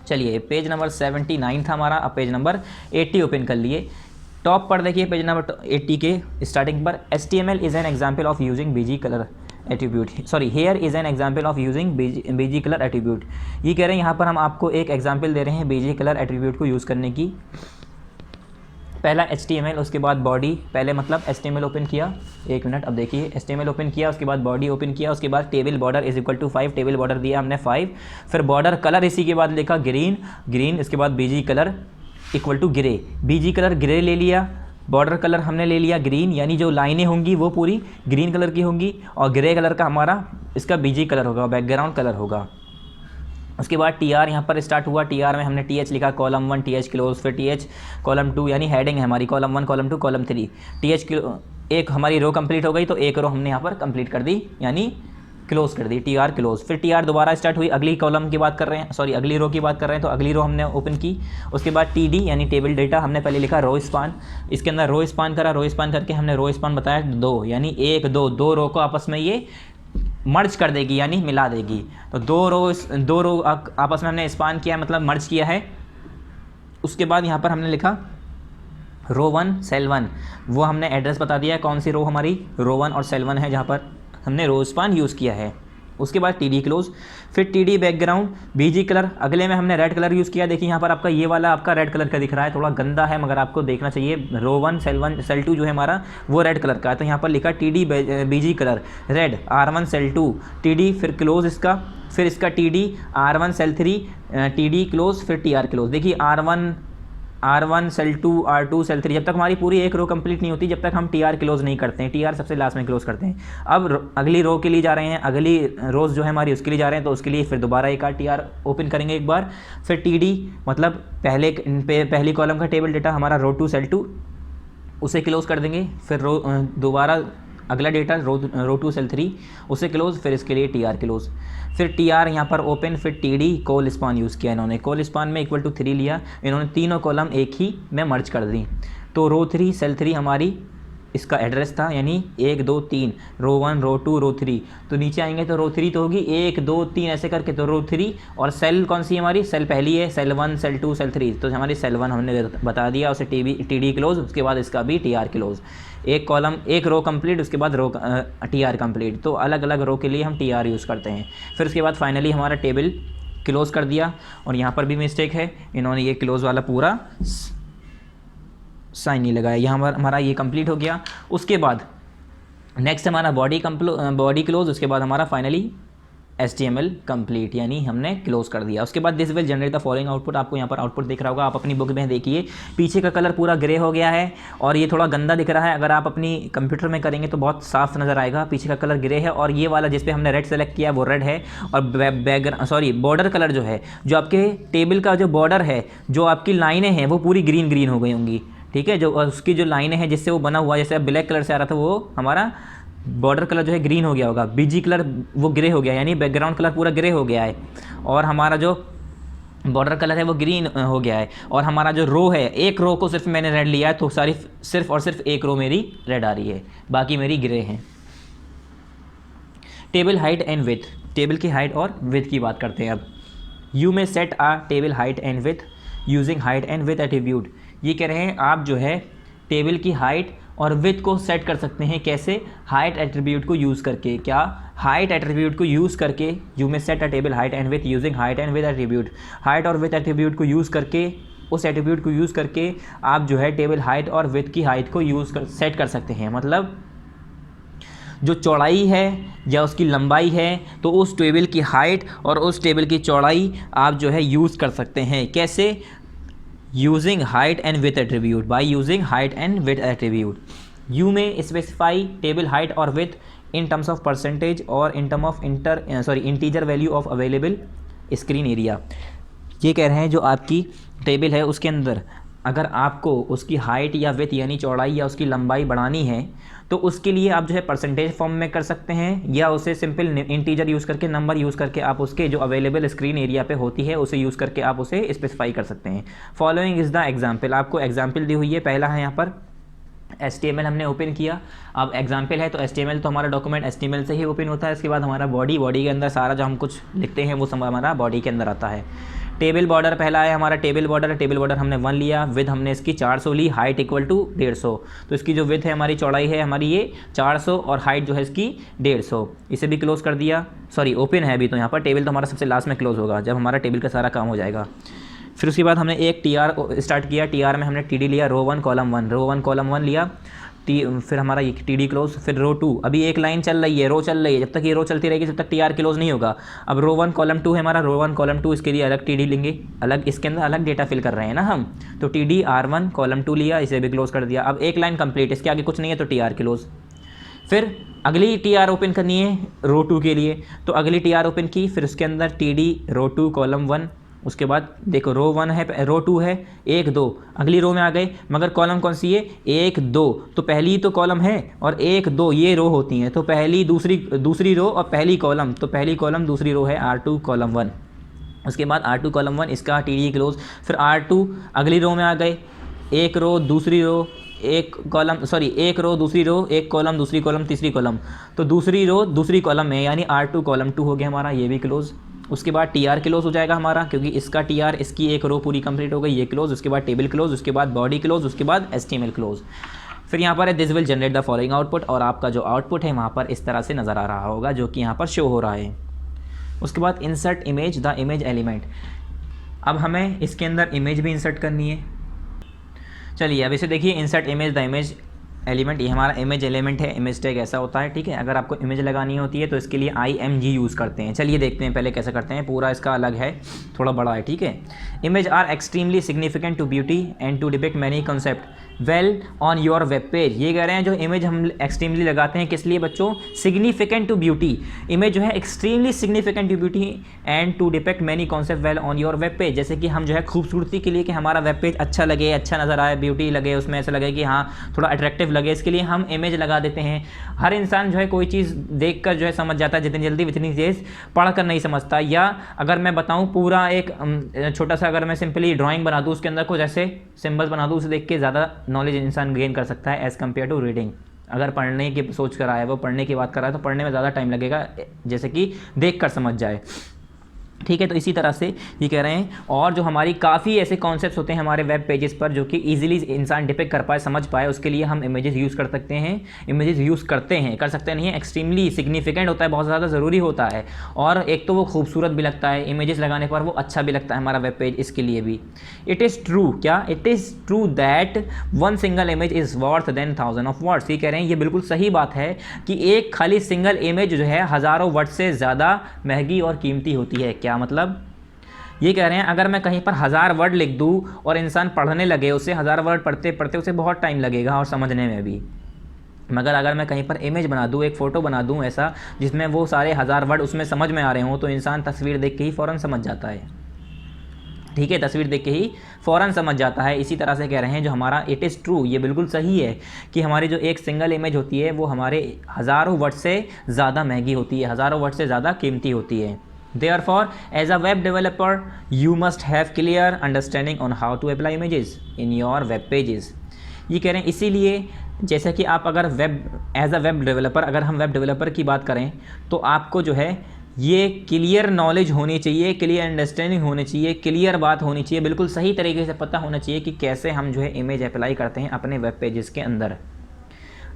चलिए पेज नंबर 79 था हमारा, अब पेज नंबर 80 ओपन कर लिए। टॉप पर देखिए पेज नंबर 80 के स्टार्टिंग पर, HTML is an example of using BG colour attribute. Sorry, here is an example of using BG colour attribute. ये कह रहे हैं यहाँ पर हम आपको एक एग्जाम्पल दे रहे हैं बीजी कलर एट्रीब्यूट को यूज़ करने की। पहला HTML, उसके बाद बॉडी। पहले मतलब HTML ओपन किया, 1 मिनट, अब देखिए HTML ओपन किया, उसके बाद बॉडी ओपन किया, उसके बाद table border is equal to 5, table border दिया हमने 5। फिर बॉर्डर कलर इसी के बाद लिखा ग्रीन, इसके बाद BG colour equal to grey, BG colour grey ले लिया, बॉर्डर कलर हमने ले लिया ग्रीन, यानी जो लाइनें होंगी वो पूरी ग्रीन कलर की होंगी, और ग्रे कलर का हमारा इसका बीजी कलर होगा, बैकग्राउंड कलर होगा। उसके बाद TR यहाँ पर स्टार्ट हुआ, TR में हमने TH लिखा, कॉलम 1 TH क्लोज, फिर TH कॉलम 2, यानी हेडिंग है हमारी कॉलम 1 कॉलम 2 कॉलम 3, TH एक हमारी रो कंप्लीट हो गई, तो एक रो हमने यहाँ पर कंप्लीट कर दी, यानी क्लोज कर दी, TR क्लोज। फिर TR दोबारा स्टार्ट हुई, अगली कॉलम की बात कर रहे हैं, सॉरी अगली रो की बात कर रहे हैं, तो अगली रो हमने ओपन की। उसके बाद TD यानी टेबल डेटा, हमने पहले लिखा रो स्पान, इसके अंदर रो स्पान करा, रो स्पान करके हमने रो स्पान बताया 2, यानी 1 2 रो को आपस में ये मर्ज कर देगी, यानी मिला देगी। तो दो रो आपस में हमने स्पान किया, मतलब मर्ज किया है। उसके बाद यहाँ पर हमने लिखा रो 1 सेल 1, वो हमने एड्रेस बता दिया है कौन सी रो हमारी रो 1 और सेल 1 है, जहाँ पर हमने रो स्पान यूज़ किया है। उसके बाद TD क्लोज, फिर TD बैकग्राउंड, बीजी कलर, अगले में हमने रेड कलर यूज़ किया। देखिए यहाँ पर आपका ये वाला आपका रेड कलर का दिख रहा है, थोड़ा गंदा है मगर आपको देखना चाहिए। रो 1 सेल 2 जो है हमारा वो रेड कलर का है, तो यहाँ पर लिखा TD BG colour red, R1 cell 2 TD, फिर क्लोज इसका, फिर इसका TD R1 cell 3 TD close, फिर TR क्लोज। देखिए R1 सेल 2 R2 सेल 3, जब तक हमारी पूरी एक रो कंप्लीट नहीं होती जब तक हम TR क्लोज नहीं करते हैं, TR सबसे लास्ट में क्लोज करते हैं। अब अगली रो के लिए जा रहे हैं, अगली रोज जो है हमारी उसके लिए जा रहे हैं, तो उसके लिए फिर दोबारा एक TR ओपन करेंगे एक बार। फिर TD मतलब पहली कॉलम का टेबल डेटा हमारा रो 2 सेल 2, उसे क्लोज कर देंगे। फिर दोबारा अगला डेटा रो 2 सेल 3, उसे क्लोज, फिर इसके लिए TR क्लोज। फिर TR यहाँ पर ओपन, फिर TD कोल स्पान यूज़ किया इन्होंने, कोल स्पान में इक्वल टू 3 लिया इन्होंने, तीनों कॉलम एक ही में मर्ज कर दी। तो रो 3 सेल 3 हमारी इसका एड्रेस था, यानी 1 2 3, रो 1 रो 2 रो 3। तो नीचे आएंगे तो रो 3 तो होगी 1 2 3 ऐसे करके, तो रो 3, और सेल कौन सी हमारी, सेल पहली है सेल 1 सेल 2 सेल 3, तो हमारी सेल 1 हमने बता दिया, उसे TD क्लोज, उसके बाद इसका भी TR क्लोज। एक कॉलम एक रो कंप्लीट, उसके बाद रो TR कंप्लीट, तो अलग अलग रो के लिए हम TR यूज़ करते हैं। फिर उसके बाद फाइनली हमारा टेबल क्लोज़ कर दिया, और यहाँ पर भी मिस्टेक है, इन्होंने ये क्लोज़ वाला पूरा साइन नहीं लगाया। यहाँ पर हमारा ये कंप्लीट हो गया। उसके बाद नेक्स्ट हमारा बॉडी क्लोज, उसके बाद हमारा फाइनली HTML कंप्लीट, यानी हमने क्लोज कर दिया। उसके बाद this will generate the following output. आपको यहाँ पर आउटपुट दिख रहा होगा, आप अपनी बुक में देखिए, पीछे का कलर पूरा ग्रे हो गया है और ये थोड़ा गंदा दिख रहा है। अगर आप अपनी कंप्यूटर में करेंगे तो बहुत साफ नज़र आएगा। पीछे का कलर ग्रे है और ये वाला जिस पे हमने रेड सेलेक्ट किया वो रेड है, और बॉर्डर कलर जो है, जो आपके टेबल का जो बॉर्डर है, जो आपकी लाइनें हैं वो पूरी ग्रीन हो गई होंगी, ठीक है। जो उसकी जो लाइनें हैं जिससे वो बना हुआ, जैसे ब्लैक कलर से आ रहा था, वो हमारा बॉर्डर कलर जो है ग्रीन हो गया होगा, बीजी कलर वो ग्रे हो गया, यानी बैकग्राउंड कलर पूरा ग्रे हो गया है, और हमारा जो बॉर्डर कलर है वो ग्रीन हो गया है। और हमारा जो रो है, एक रो को सिर्फ मैंने रेड लिया है, तो सिर्फ और सिर्फ एक रो मेरी रेड आ रही है, बाकी मेरी ग्रे है। Table height and width, table की हाइट और विथ की बात करते हैं अब। You may set a table height and width using height and width attribute. ये कह रहे हैं आप जो है टेबल की हाइट और विथ को सेट कर सकते हैं, कैसे? हाइट एट्रीब्यूट को यूज़ करके। क्या? हाइट एट्रीब्यूट को यूज़ करके। यू में set a table height and width using height and width attribute. Height और विथ एट्रीब्यूट को यूज़ करके, उस एट्रीब्यूट को यूज़ करके आप जो है टेबल हाइट और विथ की हाइट को सेट कर सकते हैं। मतलब जो चौड़ाई है या उसकी लंबाई है, तो उस टेबल की हाइट और उस टेबल की चौड़ाई आप जो है यूज़ कर सकते हैं। कैसे? Using height and width attribute, by using height and width attribute. You may specify table height और width in terms of percentage और in term of integer value of available screen area. ये कह रहे हैं जो आपकी टेबल है उसके अंदर अगर आपको उसकी हाइट या विथ यानी चौड़ाई या उसकी लंबाई बढ़ानी है, तो उसके लिए आप जो है परसेंटेज फॉर्म में कर सकते हैं, या उसे सिंपल इंटीजर यूज़ करके, नंबर यूज़ करके आप उसके जो अवेलेबल स्क्रीन एरिया पे होती है उसे यूज़ करके आप उसे स्पेसिफाई कर सकते हैं। Following is the example. आपको एग्जाम्पल दी हुई है। पहला है यहाँ पर HTML हमने ओपन किया। अब एग्जाम्पल है तो HTML तो हमारा डॉक्यूमेंट HTML से ही ओपन होता है। इसके बाद हमारा बॉडी के अंदर सारा जो हम कुछ लिखते हैं वो सब हमारा बॉडी के अंदर आता है। टेबल बॉर्डर पहला है हमारा टेबल बॉर्डर हमने 1 लिया। विथ हमने इसकी 400 ली, हाइट इक्वल टू 150। तो इसकी जो विथ है हमारी, चौड़ाई है हमारी ये 400 और हाइट जो है इसकी 150। इसे भी क्लोज कर दिया, सॉरी ओपन है अभी, तो यहाँ पर टेबल तो हमारा सबसे लास्ट में क्लोज होगा जब हमारा टेबल का सारा काम हो जाएगा। फिर उसके बाद हमने एक TR स्टार्ट किया। TR में हमने TD लिया, रो 1 कॉलम 1 लिया। फिर हमारा ये TD क्लोज। फिर रो 2, अभी एक लाइन चल रही है, रो चल रही है, जब तक ये रो चलती रहेगी जब तक TR क्लोज नहीं होगा। अब रो 1 कॉलम 2 है हमारा, रो 1 कॉलम 2, इसके लिए अलग TD लेंगे, अलग इसके अंदर अलग डेटा फिल कर रहे हैं ना हम, तो TD R1 कॉलम 2 लिया, इसे भी क्लोज कर दिया। अब एक लाइन कंप्लीट, इसके आगे कुछ नहीं है तो TR क्लोज। फिर अगली TR ओपन करनी है रो 2 के लिए, तो अगली TR ओपन की, फिर उसके अंदर TD रो 2 कॉलम 1। उसके बाद देखो रो 1 है, रो 2 है, 1 2, अगली रो में आ गए, मगर कॉलम कौन सी है? 1 2। तो पहली तो कॉलम है और 1 2 ये रो होती हैं, तो पहली दूसरी रो और पहली कॉलम, तो पहली कॉलम दूसरी रो है R2 कॉलम 1। उसके बाद R2 कॉलम 1, इसका TD क्लोज। फिर R2 अगली रो में आ गए, एक रो दूसरी रो, एक कॉलम, सॉरी एक रो दूसरी रो, एक कॉलम दूसरी कॉलम तीसरी कॉलम, तो दूसरी रो दूसरी कॉलम में, यानी R2 कॉलम 2 हो गया हमारा, ये भी क्लोज। उसके बाद TR क्लोज हो जाएगा हमारा, क्योंकि इसका TR, इसकी एक रो पूरी कंप्लीट हो गई, ये क्लोज। उसके बाद टेबल क्लोज, उसके बाद बॉडी क्लोज, उसके बाद HTML क्लोज। फिर यहाँ पर है this will generate the following output, और आपका जो आउटपुट है वहाँ पर इस तरह से नज़र आ रहा होगा, जो कि यहाँ पर शो हो रहा है। उसके बाद insert image the image element. अब हमें इसके अंदर इमेज भी इंसर्ट करनी है। चलिए अब इसे देखिए, insert image the image element, ये हमारा इमेज एलिमेंट है। इमेज टैग ऐसा होता है, ठीक है। अगर आपको इमेज लगानी होती है तो इसके लिए IMG यूज़ करते हैं। चलिए देखते हैं पहले कैसे करते हैं, पूरा इसका अलग है, थोड़ा बड़ा है, ठीक है। Image are extremely significant to beauty and to depict many concept well on your web page. ये कह रहे हैं जो इमेज हम एक्सट्रीमली लगाते हैं, किस लिए बच्चों? Significant to beauty. इमेज जो है extremely significant to beauty and to depict many concept well on your web page. जैसे कि हम जो है खूबसूरती के लिए, कि हमारा वेब पेज अच्छा लगे, अच्छा नज़र आए, ब्यूटी लगे, उसमें ऐसा लगे कि हाँ थोड़ा अट्रैक्टिव लगे, इसके लिए हम इमेज लगा देते हैं। हर इंसान जो है कोई चीज़ देख कर जो है समझ जाता है, जितनी जल्दी उतनी तेज़ पढ़ कर नहीं समझता। या अगर मैं बताऊँ पूरा एक छोटा सा, अगर मैं सिंपली ड्राइंग बना दूँ, उसके अंदर कुछ ऐसे सिंबल्स बना दूँ, उसे देख के ज़्यादा नॉलेज इंसान गेन कर सकता है एज़ कम्पेयर टू रीडिंग। अगर पढ़ने की सोच कर आया है, वो पढ़ने की बात कर रहा है, तो पढ़ने में ज़्यादा टाइम लगेगा, जैसे कि देख कर समझ जाए। ठीक है। तो इसी तरह से ये कह रहे हैं, और जो हमारी काफ़ी ऐसे कॉन्सेप्ट्स होते हैं हमारे वेब पेजेस पर जो कि इजीली इंसान डिपिक्ट कर पाए, समझ पाए, उसके लिए हम इमेजेस यूज़ कर सकते हैं, इमेजेस यूज़ करते हैं, कर सकते नहीं है, एक्सट्रीमली सिग्निफिकेंट होता है, बहुत ज़्यादा ज़रूरी होता है, और एक तो वो खूबसूरत भी लगता है, इमेजेस लगाने पर वो अच्छा भी लगता है हमारा वेब पेज, इसके लिए भी। इट इज़ ट्रू, क्या it is true that one single image is worth then 1000 of words. ये कह रहे हैं ये बिल्कुल सही बात है कि एक खाली सिंगल इमेज जो है हज़ारों वर्ड से ज़्यादा महंगी और कीमती होती है। क्या मतलब? ये कह रहे हैं अगर मैं कहीं पर 1000 वर्ड लिख दूँ और इंसान पढ़ने लगे, उसे 1000 वर्ड पढ़ते पढ़ते उसे बहुत टाइम लगेगा और समझने में भी, मगर अगर मैं कहीं पर इमेज बना दूँ, एक फ़ोटो बना दूँ ऐसा जिसमें वो सारे 1000 वर्ड उसमें समझ में आ रहे हों, तो इंसान तस्वीर देख के ही फ़ौरन समझ जाता है। ठीक है, तस्वीर देख के ही फ़ौरन समझ जाता है। इसी तरह से कह रहे हैं जो हमारा इट इज़ ट्रू, ये बिल्कुल सही है कि हमारी जो एक सिंगल इमेज होती है वो हमारे हज़ारों वर्ड से ज़्यादा महंगी होती है, हज़ारों वर्ड से ज़्यादा कीमती होती है। Therefore, as a web developer, you must have clear understanding on how to apply images in your web pages. ये कह रहे हैं इसीलिए जैसे कि आप अगर एज अ वेब डेवलपर, अगर हम वेब डेवलपर की बात करें तो आपको जो है ये क्लियर नॉलेज होनी चाहिए, क्लियर अंडरस्टैंडिंग होनी चाहिए, क्लियर बात होनी चाहिए, बिल्कुल सही तरीके से पता होना चाहिए कि कैसे हम जो है इमेज अप्लाई करते हैं अपने वेब पेजेस के अंदर।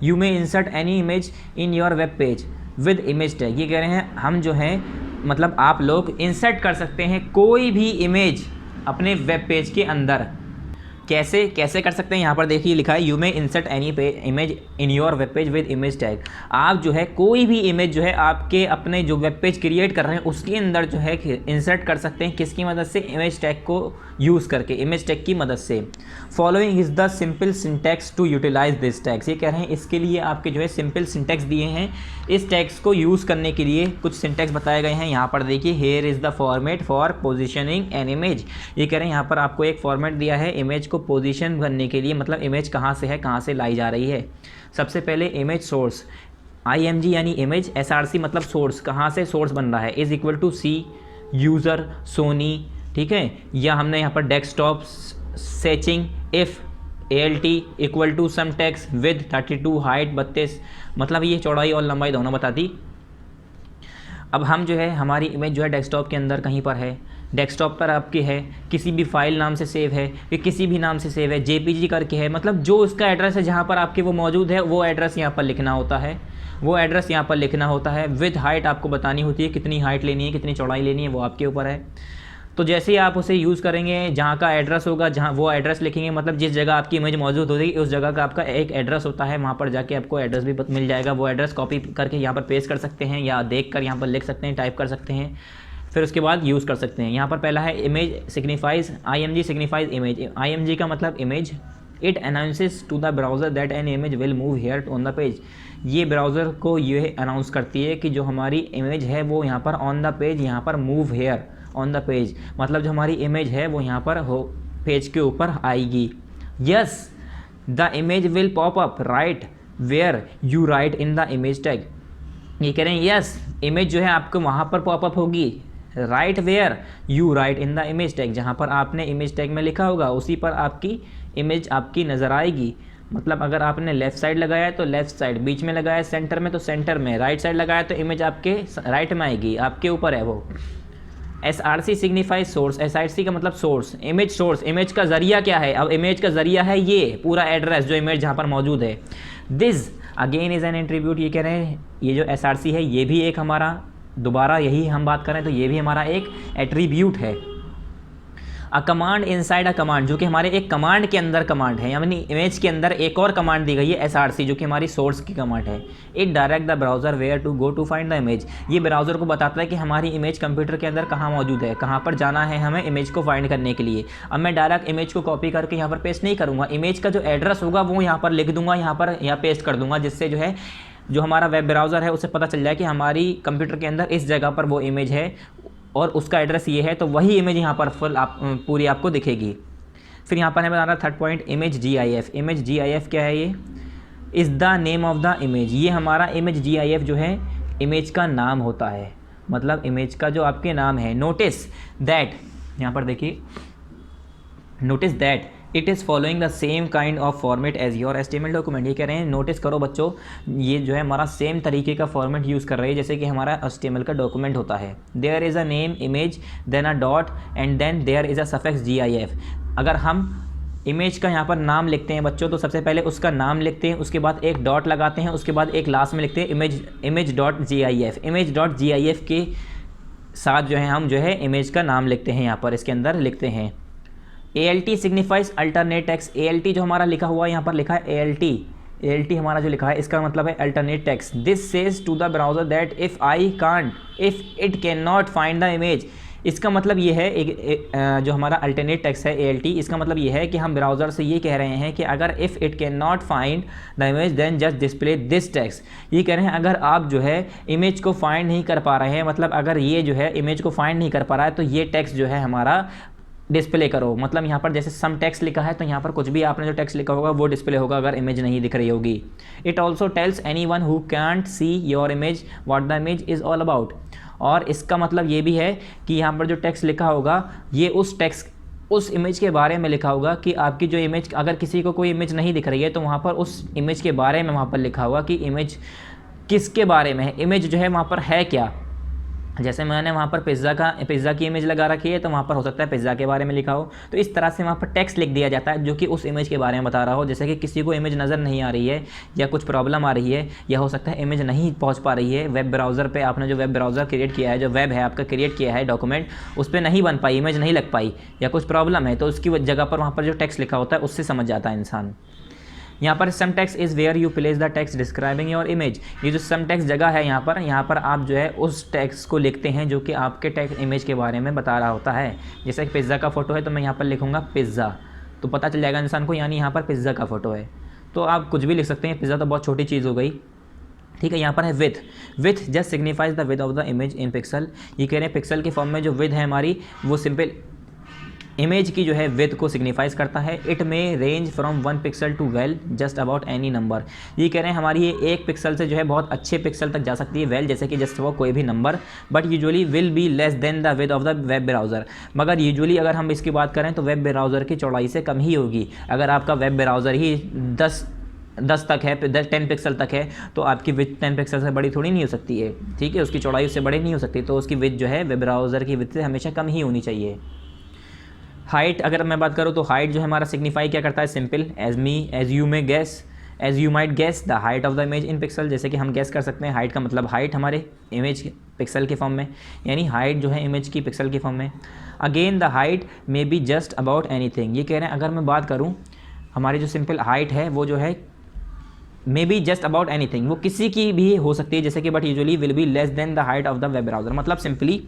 You may insert any image in your web page with image tag. ये कह रहे हैं हम जो है मतलब आप लोग इंसर्ट कर सकते हैं कोई भी इमेज अपने वेब पेज के अंदर। कैसे कैसे कर सकते हैं? यहाँ पर देखिए लिखा है you may insert any image in your web page with image tag. आप जो है कोई भी इमेज जो है आपके अपने जो वेब पेज क्रिएट कर रहे हैं उसके अंदर जो है इंसर्ट कर सकते हैं, किसकी मदद से? इमेज टैग को यूज़ करके, इमेज टैग की मदद से। Following is the simple syntax to utilize this tags. ये कह रहे हैं इसके लिए आपके जो है सिंपल सिंटैक्स दिए हैं, इस टैग्स को यूज़ करने के लिए कुछ सिंटैक्स बताए गए हैं। यहाँ पर देखिए here is the format for positioning an image. ये कह रहे हैं यहाँ पर आपको एक फॉर्मेट दिया है इमेज को पोजीशन करने के लिए, मतलब इमेज कहाँ से है, कहाँ से लाई जा रही है। सबसे पहले इमेज सोर्स, IMG यानी इमेज, SRC मतलब सोर्स, कहाँ से सोर्स बन रहा है, is equal to C user Sony. ठीक है, या हमने यहाँ पर डेस्कटॉप सेचिंग if ALT equal to some text with 32 height 32, मतलब ये चौड़ाई और लंबाई दोनों बता दी। अब हम जो है हमारी इमेज जो है डेस्कटॉप के अंदर कहीं पर है, डेस्कटॉप पर आपकी है, किसी भी फाइल नाम से सेव है, या किसी भी नाम से सेव है, JPG करके है, मतलब जो उसका एड्रेस है जहाँ पर आपके वो मौजूद है वो एड्रेस यहाँ पर लिखना होता है, वो एड्रेस यहाँ पर लिखना होता है। विद हाइट आपको बतानी होती है, कितनी हाइट लेनी है, कितनी चौड़ाई लेनी है, वो आपके ऊपर है। तो जैसे ही आप उसे यूज़ करेंगे, जहाँ का एड्रेस होगा, जहाँ वो एड्रेस लिखेंगे, मतलब जिस जगह आपकी इमेज मौजूद होगी उस जगह का आपका एक एड्रेस होता है, वहाँ पर जाके आपको एड्रेस भी मिल जाएगा। वो एड्रेस कॉपी करके यहाँ पर पेस्ट कर सकते हैं या देख कर यहाँ पर लिख सकते हैं, टाइप कर सकते हैं, फिर उसके बाद यूज़ कर सकते हैं। यहाँ पर पहला है image signifies, IMG signifies image. IMG का मतलब image. It announces to the browser that an image will move here on the page. ये ब्राउज़र को ये अनाउंस करती है कि जो हमारी इमेज है वो यहाँ पर ऑन द पेज, यहाँ पर move here on the page, मतलब जो हमारी इमेज है वो यहाँ पर हो पेज के ऊपर आएगी। Yes the image will pop up right where you write in the image tag. ये कह रहे हैं यस इमेज जो है आपको वहाँ पर पॉप अप होगी, right where you write in the image tag, जहाँ पर आपने इमेज टैग में लिखा होगा उसी पर आपकी इमेज आपकी नज़र आएगी। मतलब अगर आपने लेफ़्ट साइड लगाया है तो लेफ़्ट साइड, बीच में लगाया है सेंटर में तो सेंटर में, राइट साइड लगाया तो इमेज आपके राइट में आएगी, आपके ऊपर है वो। SRC सिग्निफाइज सोर्स, SRC का मतलब सोर्स, इमेज सोर्स, इमेज का ज़रिया क्या है? अब इमेज का ज़रिया है ये पूरा एड्रेस जो इमेज जहाँ पर मौजूद है। This again is an attribute. ये कह रहे हैं ये जो SRC है ये भी एक हमारा, दोबारा यही हम बात करें तो ये भी हमारा एक एट्रीब्यूट है। A command inside a command, जो कि हमारे एक कमांड के अंदर कमांड है, यानी इमेज के अंदर एक और कमांड दी गई है SRC, जो कि हमारी सोर्स की कमांड है। It direct the browser where to go to find the image. ये ब्राउज़र को बताता है कि हमारी इमेज कंप्यूटर के अंदर कहाँ मौजूद है, कहाँ पर जाना है हमें इमेज को फाइंड करने के लिए। अब मैं डायरेक्ट इमेज को कॉपी करके यहाँ पर पेस्ट नहीं करूँगा, इमेज का जो एड्रेस होगा वो यहाँ पर लिख दूँगा, यहाँ पेस्ट कर दूँगा, जिससे जो है जो हमारा वेब ब्राउज़र है उसे पता चल जाए कि हमारी कंप्यूटर के अंदर इस जगह पर वो इमेज है और उसका एड्रेस ये है, तो वही इमेज यहाँ पर फुल पूरी आपको दिखेगी। फिर यहाँ पर हमें बता रहा third point image GIF। Image GIF क्या है? ये is the name of the image. ये हमारा इमेज GIF जो है इमेज का नाम होता है, मतलब इमेज का जो आपके नाम है। नोटिस दैट, यहाँ पर देखिए, notice that it is following the same kind of format as your HTML document. ये कह रहे हैं नोटिस करो बच्चों, ये जो है हमारा सेम तरीके का फॉर्मेट यूज़ कर रही है जैसे कि हमारा HTML का डॉक्यूमेंट होता है। There is a name image then a dot and then there is a suffix GIF। अगर हम इमेज का यहाँ पर नाम लिखते हैं बच्चों, तो सबसे पहले उसका नाम लिखते हैं, उसके बाद एक डॉट लगाते हैं, उसके बाद एक लास्ट में लिखते हैं image dot GIF। Image dot GIF के साथ जो है हम जो है इमेज का नाम लिखते हैं, यहाँ पर इसके अंदर लिखते हैं। ALT signifies alternate text. ALT जो हमारा लिखा हुआ है यहाँ पर लिखा है ALT हमारा जो लिखा है इसका मतलब है alternate text. This says to the browser that if it can not find the image. इसका मतलब ये है जो हमारा अल्टरनेट टेक्स्ट है ALT, इसका मतलब ये है कि हम ब्राउज़र से ये कह रहे हैं कि अगर if it can not find the image then just display this text. ये कह रहे हैं अगर आप जो है इमेज को फाइंड नहीं कर पा रहे हैं, मतलब अगर ये जो है इमेज को फाइंड नहीं कर पा रहा है, तो ये टेक्स्ट जो है हमारा डिस्प्ले करो। मतलब यहाँ पर जैसे सम टेक्स्ट लिखा है तो यहाँ पर कुछ भी आपने जो टेक्स्ट लिखा होगा वो डिस्प्ले होगा अगर इमेज नहीं दिख रही होगी। It also tells any one who cantt see your image what the image is all about. और इसका मतलब ये भी है कि यहाँ पर जो टेक्स्ट लिखा होगा ये उस इमेज के बारे में लिखा होगा कि आपकी जो इमेज, अगर किसी को कोई इमेज नहीं दिख रही है तो वहाँ पर उस इमेज के बारे में वहाँ पर लिखा होगा कि इमेज किसके बारे में है, इमेज जो है वहाँ पर है क्या। जैसे मैंने वहाँ पर पिज़्ज़ा की इमेज लगा रखी है तो वहाँ पर हो सकता है पिज़्ज़ा के बारे में लिखा हो। तो इस तरह से वहाँ पर टेक्स्ट लिख दिया जाता है जो कि उस इमेज के बारे में बता रहा हो। जैसे कि किसी को इमेज नज़र नहीं आ रही है या कुछ प्रॉब्लम आ रही है या हो सकता है इमेज नहीं पहुँच पा रही है, वेब ब्राउज़र पे आपने जो वेब ब्राउज़र क्रिएट किया है, जो वेब है आपका क्रिएट किया है डॉक्यूमेंट, उस पर नहीं बन पाई, इमेज नहीं लग पाई या कुछ प्रॉब्लम है, तो उसकी जगह पर वहाँ पर जो टेक्स्ट लिखा होता है उससे समझ जाता है इंसान। यहाँ पर some text is where you place the text describing your image. ये जो सम टेक्स्ट जगह है यहाँ पर आप जो है उस टेक्स्ट को लिखते हैं जो कि आपके टेक्स्ट इमेज के बारे में बता रहा होता है। जैसे कि पिज़्ज़ा का फ़ोटो है तो मैं यहाँ पर लिखूँगा पिज़्ज़ा, तो पता चल जाएगा इंसान को यानी यहाँ पर पिज़्ज़ा का फ़ोटो है। तो आप कुछ भी लिख सकते हैं, पिज़्ज़ा तो बहुत छोटी चीज़ हो गई, ठीक है। यहाँ पर है with just signifies the width of the image in pixel. ये कह रहे हैं पिक्सल के फॉर्म में जो विथ है हमारी वो सिंपल इमेज की जो है विथ को सिग्निफाइज करता है। It may range from 1 pixel to well just about any number. ये कह रहे हैं हमारी ये 1 पिक्सल से जो है बहुत अच्छे पिक्सल तक जा सकती है, वेल जैसे कि जस्ट अबाउट कोई भी number, but usually will be less than the width of the web browser. मगर यूजुअली अगर हम इसकी बात करें तो वेब ब्राउज़र की चौड़ाई से कम ही होगी। अगर आपका वेब ब्राउज़र ही 10 तक है, 10 पिक्सल तक है, तो आपकी विथ 10 पिक्सल से बड़ी थोड़ी नहीं हो सकती है, ठीक है। उसकी चौड़ाई उससे बड़ी नहीं हो सकती, तो उसकी विथ जो है वेब ब्राउज़र की विथ से हमेशा कम ही होनी चाहिए। हाइट अगर मैं बात करूँ तो हाइट जो है हमारा सिग्निफाई क्या करता है, simple as you might guess the height of the image in pixel. जैसे कि हम गेस कर सकते हैं हाइट का मतलब हाइट हमारे इमेज पिक्सल के फॉर्म में, यानी हाइट जो है इमेज की पिक्सल के फॉर्म में। Again the height may be just about anything. ये कह रहे हैं अगर मैं बात करूँ हमारी जो सिंपल हाइट है वो जो है may be just about anything, वो किसी की भी हो सकती है, जैसे कि but usually will be less than the height of the web browser. मतलब सिंपली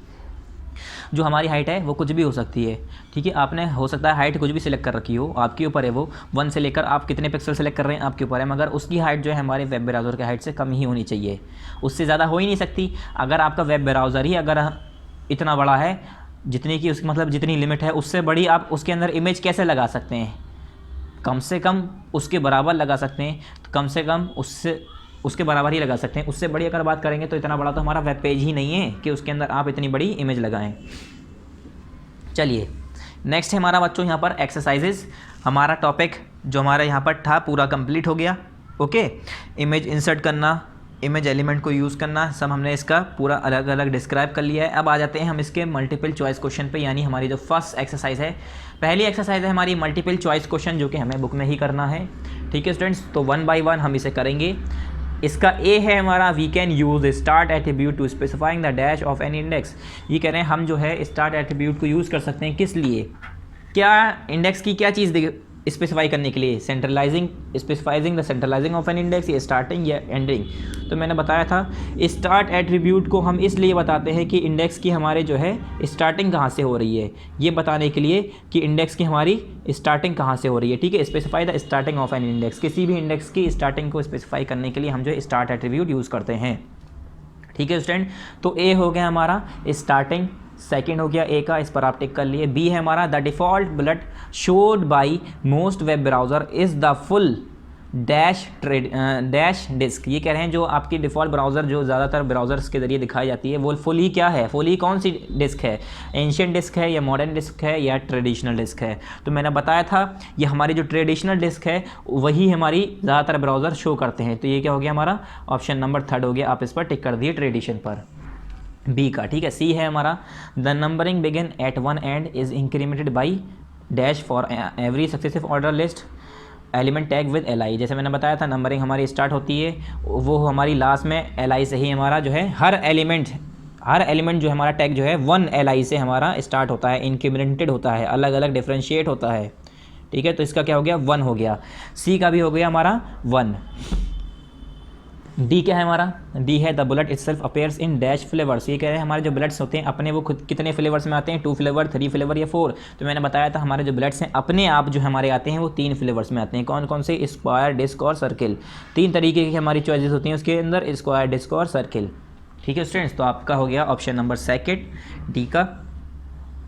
जो हमारी हाइट है वो कुछ भी हो सकती है, ठीक है। आपने हो सकता है हाइट कुछ भी सिलेक्ट कर रखी हो, आपके ऊपर है वो 1 से लेकर आप कितने पिक्सल सेलेक्ट कर रहे हैं आपके ऊपर है, मगर उसकी हाइट जो है हमारे वेब ब्राउज़र की हाइट से कम ही होनी चाहिए, उससे ज़्यादा हो ही नहीं सकती। अगर आपका वेब ब्राउज़र ही अगर इतना बड़ा है जितनी की उसकी मतलब जितनी लिमिट है उससे बड़ी आप उसके अंदर इमेज कैसे लगा सकते हैं, कम से कम उसके बराबर लगा सकते हैं, तो कम से कम उसके बराबर ही लगा सकते हैं। उससे बड़ी अगर बात करेंगे तो इतना बड़ा तो हमारा वेब पेज ही नहीं है कि उसके अंदर आप इतनी बड़ी इमेज लगाएं। चलिए नेक्स्ट है हमारा बच्चों यहाँ पर एक्सरसाइजेज। हमारा टॉपिक जो हमारा यहाँ पर था पूरा कंप्लीट हो गया। ओके, इमेज इंसर्ट करना, इमेज एलिमेंट को यूज़ करना, सब हमने इसका पूरा अलग अलग डिस्क्राइब कर लिया है। अब आ जाते हैं हम इसके मल्टीपल चॉइस क्वेश्चन पे, यानी हमारी जो फर्स्ट एक्सरसाइज है, पहली एक्सरसाइज है हमारी मल्टीपल चॉइस क्वेश्चन, जो कि हमें बुक में ही करना है, ठीक है स्टूडेंट्स। तो 1 बाय 1 हम इसे करेंगे। इसका ए है हमारा we can use start attribute to specifying the dash of an index. ये कह रहे हैं हम जो है स्टार्ट एट्रीब्यूट को यूज़ कर सकते हैं, किस लिए, क्या इंडेक्स की क्या चीज़ स्पेसिफाई करने के लिए, specifying the centralising of an index, या स्टार्टिंग या एंडिंग। तो मैंने बताया था स्टार्ट एट्रीब्यूट को हम इसलिए बताते हैं कि इंडेक्स की हमारे जो है स्टार्टिंग कहाँ से हो रही है, ये बताने के लिए कि इंडेक्स की हमारी स्टार्टिंग कहाँ से हो रही है, ठीक है। Specify the starting of an index, किसी भी इंडेक्स की स्टार्टिंग को स्पेसिफाई करने के लिए हम जो स्टार्ट एट्रीब्यूट यूज़ करते हैं, ठीक है स्टूडेंट। तो ए हो गया हमारा स्टार्टिंग, सेकेंड हो गया ए का, इस पर आप टिक कर लिए। बी है हमारा the default bullet showed by most web browser is the full dash disc, ये कह रहे हैं जो आपकी डिफ़ॉल्ट ब्राउज़र जो ज़्यादातर ब्राउज़र्स के ज़रिए दिखाई जाती है वो फुली क्या है, फुली कौन सी डिस्क है, एंशिएंट डिस्क है या मॉडर्न डिस्क है या ट्रेडिशनल डिस्क है। तो मैंने बताया था ये हमारी जो ट्रेडिशनल डिस्क है वही हमारी ज़्यादातर ब्राउज़र शो करते हैं। तो ये क्या हो गया हमारा ऑप्शन नंबर 3 हो गया, आप इस पर टिक कर दिए ट्रेडिशन पर, बी का। ठीक है, सी है हमारा the numbering begin eight one and is incremented by dash for every successive order list element tag with L I. जैसे मैंने बताया था नंबरिंग हमारी स्टार्ट होती है वो हमारी लास्ट में एल आई से ही हमारा जो है हर एलिमेंट जो हमारा टैग जो है 1 एल आई से हमारा स्टार्ट होता है, इंक्रीमेंटेड होता है, अलग अलग डिफ्रेंशिएट होता है। ठीक है, तो इसका क्या हो गया 1 हो गया, सी का भी हो गया हमारा 1। डी क्या है हमारा, डी है the bullet itself appears in dash flavours. ये कह रहे हैं हमारे जो बुलेट्स होते हैं अपने वो खुद कितने फ्लेवर्स में आते हैं, 2 फ्लेवर, 3 फ्लेवर या 4। तो मैंने बताया था हमारे जो बुलेट्स हैं अपने आप जो हमारे आते हैं वो 3 फ्लेवर्स में आते हैं। कौन कौन से, स्क्वायर, डिस्क और सर्किल। 3 तरीके की हमारी चॉइसेस होती हैं उसके अंदर, स्क्वायर, डिस्क और सर्किल। ठीक है स्टूडेंट्स, तो आपका हो गया ऑप्शन नंबर 2 डी का।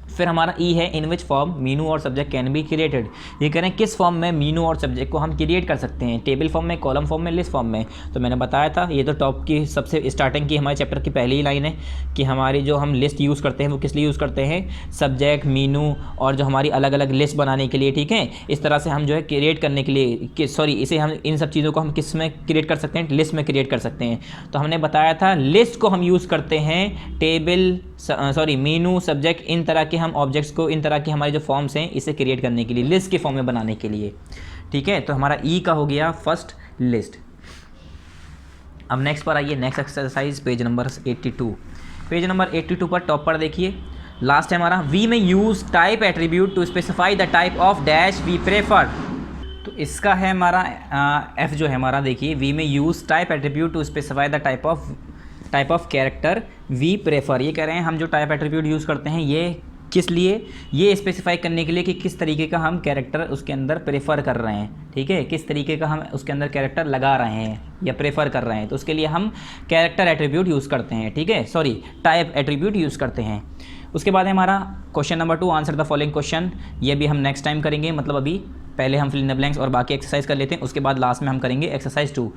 फिर हमारा ई है इन विच फॉर्म मीनू और सब्जेक्ट कैन बी क्रिएटेड। ये कह रहे हैं किस फॉर्म में मीनू और सब्जेक्ट को हम क्रिएट कर सकते हैं, टेबल फॉर्म में, कॉलम फॉर्म में, लिस्ट फॉर्म में। तो मैंने बताया था ये तो टॉप की सबसे स्टार्टिंग की हमारे चैप्टर की पहली ही लाइन है कि हमारी जो हम लिस्ट यूज़ करते हैं वो किस लिए यूज़ करते हैं, सब्जेक्ट, मीनू और जो हमारी अलग अलग लिस्ट बनाने के लिए। ठीक है, इस तरह से हम जो है क्रिएट करने के लिए इसे हम इन सब चीज़ों को हम किस में क्रिएट कर सकते हैं, लिस्ट में क्रिएट कर सकते हैं। तो हमने बताया था लिस्ट को हम यूज़ करते हैं टेबल मीनू, सब्जेक्ट, इन तरह के हम ऑब्जेक्ट्स को, इन तरह की हमारे जो फॉर्म्स हैं इसे क्रिएट करने के लिए, लिस्ट के फॉर्म में बनाने के लिए। ठीक है, तो हमारा ई का हो गया फर्स्ट लिस्ट। अब नेक्स्ट पर आइए, next exercise page number 82। Page number 82 पर टॉप पर देखिए लास्ट है हमारा we may use type attribute to specify the type of dash we prefer. तो इसका है हमारा एफ जो है हमारा, देखिए we may use type attribute to specify the type of character we prefer. ये कह रहे हैं हम जो टाइप एट्रीब्यूट यूज़ करते हैं ये किस लिए, ये स्पेसिफाई करने के लिए कि किस तरीके का हम कैरेक्टर उसके अंदर प्रेफर कर रहे हैं। ठीक है, किस तरीके का हम उसके अंदर कैरेक्टर लगा रहे हैं या प्रेफर कर रहे हैं, तो उसके लिए हम कैरेक्टर एट्रीब्यूट यूज़ करते हैं। ठीक है, टाइप एट्रीब्यूट यूज़ करते हैं। उसके बाद है हमारा question number 2, answer the following question. ये भी हम नेक्स्ट टाइम करेंगे, मतलब अभी पहले हम फिल इन द ब्लैंक्स और बाकी एक्सरसाइज कर लेते हैं, उसके बाद लास्ट में हम करेंगे एक्सरसाइज 2।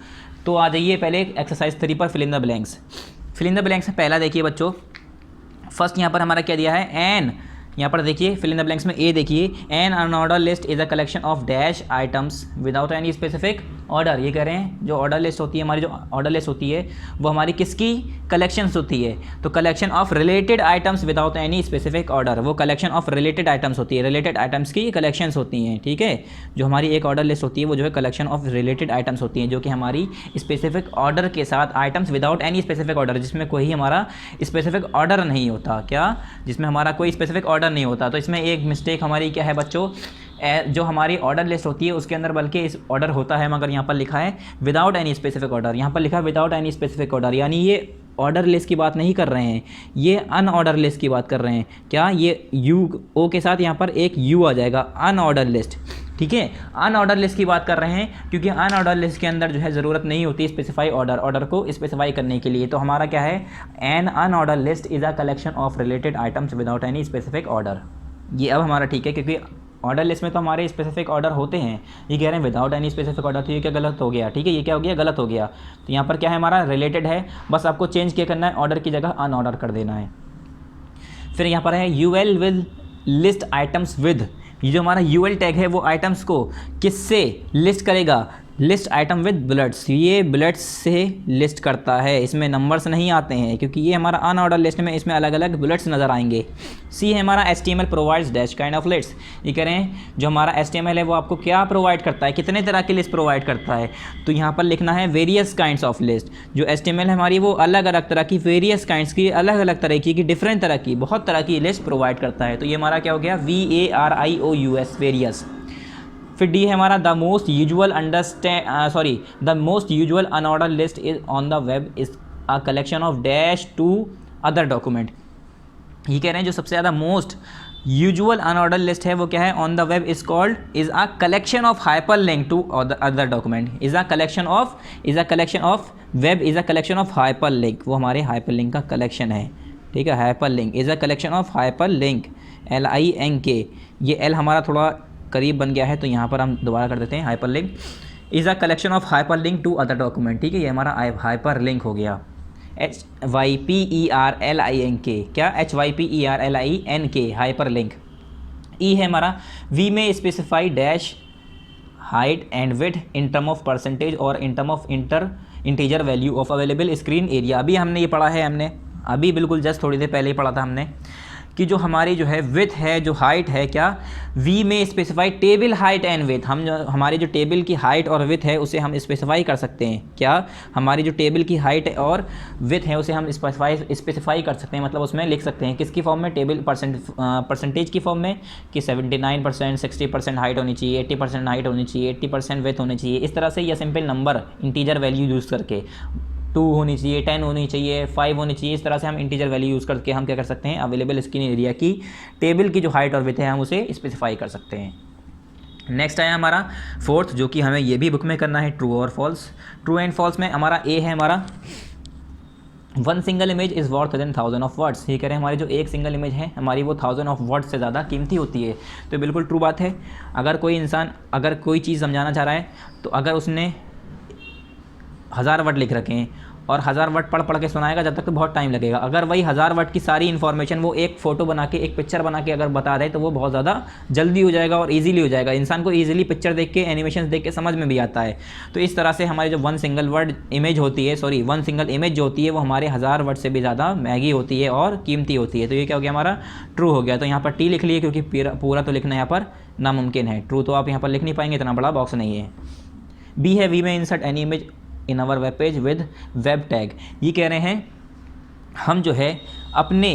तो आ जाइए पहले एक्सरसाइज 3 पर, fill in the blanks. Fill in the blanks में पहला देखिए बच्चों, फर्स्ट यहाँ पर हमारा क्या दिया है, एन, यहाँ पर देखिए फिल इन द ब्लैंक्स में ए देखिए, an unorder list is a collection of dash items without any specific order. ये कह रहे हैं जो ऑर्डर लिस्ट होती है, हमारी जो ऑर्डर लिस्ट होती है वो हमारी किसकी कलेक्शंस होती है, तो collection of related items without any specific order, वो कलेक्शन ऑफ रिलेटेड आइटम्स होती है, रिलेटेड आइटम्स की कलेक्शंस होती हैं। ठीक है, जो हमारी एक ऑर्डर लिस्ट होती है वो जो है कलेक्शन ऑफ रिलेटेड आइटम्स होती हैं, जो कि हमारी स्पेसिफिक ऑर्डर के साथ, items without any specific order, जिसमें कोई हमारा स्पेसिफिक ऑर्डर नहीं होता, क्या, जिसमें हमारा कोई स्पेसिफिक ऑर्डर नहीं होता। तो इसमें एक मिस्टेक हमारी क्या है बच्चों, जो हमारी ऑर्डर लिस्ट होती है उसके अंदर बल्कि इस ऑर्डर होता है, मगर यहाँ पर लिखा है विदाउट एनी स्पेसिफिक ऑर्डर, यहाँ पर लिखा है विदाउट एनी स्पेसिफिक ऑर्डर, यानी ये ऑर्डर लिस्ट की बात नहीं कर रहे हैं, ये अनऑर्डर लिस्ट की बात कर रहे हैं। क्या, ये यू ओ के साथ यहाँ पर एक यू आ जाएगा, अनऑर्डर लिस्ट। ठीक है, अनऑर्डर लिस्ट की बात कर रहे हैं क्योंकि अनऑर्डर लिस्ट के अंदर जो है ज़रूरत नहीं होती स्पेसिफाई ऑर्डर को स्पेसिफाई करने के लिए। तो हमारा क्या है, an unorder list is a collection of related items without any specific order. ये अब हमारा ठीक है, क्योंकि ऑर्डर लिस्ट में तो हमारे स्पेसिफिक ऑर्डर होते हैं, ये कह रहे हैं विदाउट एनी स्पेसिफिक ऑर्डर, तो ये क्या गलत हो गया। ठीक है, ये क्या हो गया, गलत हो गया। तो यहाँ पर क्या है हमारा रिलेटेड है, बस आपको चेंज क्या करना है, ऑर्डर की जगह अनऑर्डर कर देना है। फिर यहाँ पर है UL will list items with, ये जो हमारा यूएल टैग है वो आइटम्स को किससे लिस्ट करेगा, लिस्ट आइटम विद बुलेट्स, ये बुलेट्स से लिस्ट करता है, इसमें नंबर्स नहीं आते हैं क्योंकि ये हमारा अनऑर्डर लिस्ट में इसमें अलग अलग बुलेट्स नज़र आएंगे। सी है हमारा HTML provides dash kind of list. ये कह रहे हैं जो हमारा HTML है वो आपको क्या प्रोवाइड करता है, कितने तरह की लिस्ट प्रोवाइड करता है, तो यहाँ पर लिखना है वेरियस काइंड्स ऑफ लिस्ट। जो HTML है हमारी वो अलग अलग तरह की, वेरियस काइंड्स की, अलग अलग तरह की डिफरेंट तरह की, बहुत तरह की लिस्ट प्रोवाइड करता है। तो ये हमारा क्या हो गया, VARIOUS, वेरियस। फिर डी है हमारा the most usual the most usual unorder list is on the web is a collection of dash to other document. ये कह रहे हैं जो सबसे ज़्यादा मोस्ट यूजुअल अनऑर्डर लिस्ट है वो क्या है, on the web is called is a collection of hyper link to other document, is a collection of web is a collection of hyper link, वो हमारे हाइपर लिंक का collection है। ठीक है, hyper link is a collection of hyper link, LINK, ये L हमारा थोड़ा करीब बन गया है तो यहाँ पर हम दोबारा कर देते हैं, hyper link is a collection of hyper link to other document. ठीक है, ये हमारा हाइपर लिंक हो गया। HYPERLINK, क्या HYPERLINK, हाइपर लिंक। ई है हमारा we may specify dash height and width in term of percentage और in term of integer value of available screen area. अभी हमने ये पढ़ा है, हमने अभी बिल्कुल जस्ट थोड़ी देर पहले ही पढ़ा था हमने कि जो हमारी जो है विथ है, जो हाइट है, क्या we may specify table height and with. हम जो हमारी जो टेबल की हाइट और विथ है उसे हम स्पेसिफाई कर सकते हैं। क्या हमारी जो टेबल की हाइट और विथ है उसे हम स्पेसिफाई कर सकते हैं, मतलब उसमें लिख सकते हैं किसकी फॉर्म में, टेबल परसेंटेज की फॉर्म में कि 79%, 60% हाइट होनी चाहिए, 80% हाइट होनी चाहिए, 80% विथ होनी चाहिए, इस तरह से, या simple number integer value use करके 2 होनी चाहिए, 10 होनी चाहिए, 5 होनी चाहिए। इस तरह से हम इंटीजर वैल्यू यूज़ करके हम क्या कर सकते हैं, अवेलेबल स्क्रीन एरिया की टेबल की जो हाइट और विड्थ है हम उसे स्पेसिफाई कर सकते हैं। नेक्स्ट आया हमारा फोर्थ, जो कि हमें ये भी बुक में करना है, ट्रू और फॉल्स। ट्रू एंड फॉल्स में हमारा ए है हमारा one single image is worth then 1000 of words. ये कह रहे हैं हमारी जो एक सिंगल इमेज है हमारी वो 1000 ऑफ वर्ड्स से ज़्यादा कीमती होती है। तो बिल्कुल ट्रू बात है। अगर कोई इंसान अगर कोई चीज़ समझाना चाह रहा है तो अगर उसने 1000 वर्ड लिख रखे हैं और 1000 वर्ड पढ़ के सुनाएगा जब तक तो बहुत टाइम लगेगा। अगर वही 1000 वर्ड की सारी इन्फॉर्मेशन वो एक फ़ोटो बना के, एक पिक्चर बना के अगर बता दे तो वो बहुत ज़्यादा जल्दी हो जाएगा और इजीली हो जाएगा। इंसान को इजीली पिक्चर देख के, एनिमेशन देख के समझ में भी आता है। तो इस तरह से हमारी जो वन सिंगल इमेज जो होती है वो हमारे 1000 वर्ड से भी ज़्यादा महंगी होती है और कीमती होती है। तो ये क्या हो गया, हमारा ट्रू हो गया। तो यहाँ पर टी लिख लिए क्योंकि पूरा तो लिखना यहाँ पर नामुमकिन है। ट्रू तो आप यहाँ पर लिख नहीं पाएंगे, इतना बड़ा बॉक्स नहीं है। बी है we may insert any image in our web page with web tag. ये कह रहे हैं हम जो है अपने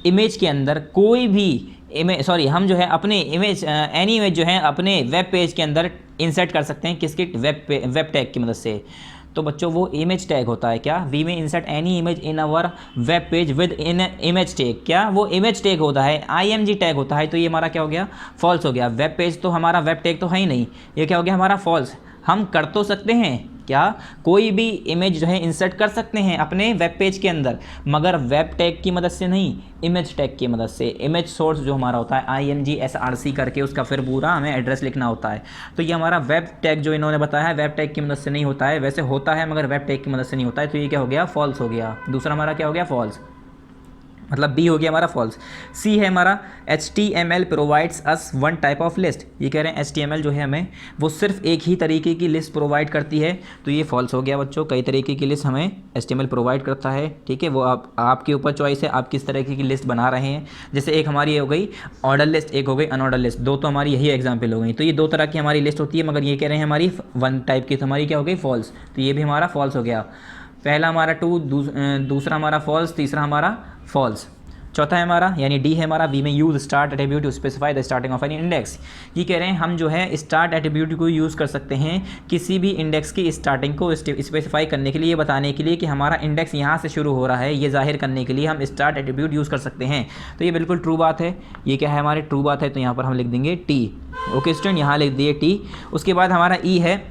इमेज के अंदर कोई भी हम जो है अपने एनी इमेज जो है अपने वेब पेज के अंदर इंसर्ट कर सकते हैं, किसके, वेब टैग की मदद से। तो बच्चों वो इमेज टैग होता है। क्या we may insert any image in our web page with in image tag, क्या वो इमेज टैग होता है, IMG टैग होता है। तो ये हमारा क्या हो गया, फॉल्स हो गया। वेब पेज तो हमारा वेब टैग तो है ही नहीं, ये क्या हो गया हमारा फॉल्स। हम कर तो सकते हैं, क्या कोई भी इमेज जो है इंसर्ट कर सकते हैं अपने वेब पेज के अंदर, मगर वेब टैग की मदद से नहीं, इमेज टैग की मदद से। इमेज सोर्स जो हमारा होता है IMG SRC करके उसका फिर पूरा हमें एड्रेस लिखना होता है। तो ये हमारा वेब टैग जो इन्होंने बताया है वेब टैग की मदद से नहीं होता है, वैसे होता है मगर वेब टैग की मदद से नहीं होता है। तो ये क्या हो गया, फॉल्स हो गया। दूसरा हमारा क्या हो गया, फॉल्स, मतलब बी हो गया हमारा फॉल्स। सी है हमारा HTML provides us one type of list. ये कह रहे हैं HTML जो है हमें वो सिर्फ एक ही तरीके की लिस्ट प्रोवाइड करती है। तो ये फॉल्स हो गया बच्चों, कई तरीके की लिस्ट हमें HTML प्रोवाइड करता है। ठीक है, वो आपके ऊपर चॉइस है, आप किस तरीके की लिस्ट बना रहे हैं। जैसे एक हमारी ये हो गई ऑर्डर लिस्ट, एक हो गई अनऑर्डर लिस्ट, दो तो हमारी यही एग्जाम्पल हो गई। तो ये दो तरह की हमारी लिस्ट होती है, मगर ये कह रहे हैं हमारी वन टाइप की, तो हमारी क्या हो गई, फॉल्स। तो ये भी हमारा फॉल्स हो गया। पहला हमारा ट्रू, दूसरा हमारा फॉल्स, तीसरा हमारा फॉल्स। चौथा है हमारा यानी डी है हमारा we may use start attribute to specify the starting of an index. ये कह रहे हैं हम जो है स्टार्ट एट्रीब्यूट को यूज़ कर सकते हैं किसी भी इंडेक्स की स्टार्टिंग को स्पेसिफाई करने के लिए, बताने के लिए कि हमारा इंडेक्स यहाँ से शुरू हो रहा है, ये जाहिर करने के लिए हम स्टार्ट एट्रीब्यूट यूज़ कर सकते हैं। तो ये बिल्कुल ट्रू बात है। ये क्या है हमारे ट्रू बात है, तो यहाँ पर हम लिख देंगे टी। ओके स्टूडेंट, यहाँ लिख दिए टी। उसके बाद हमारा ई है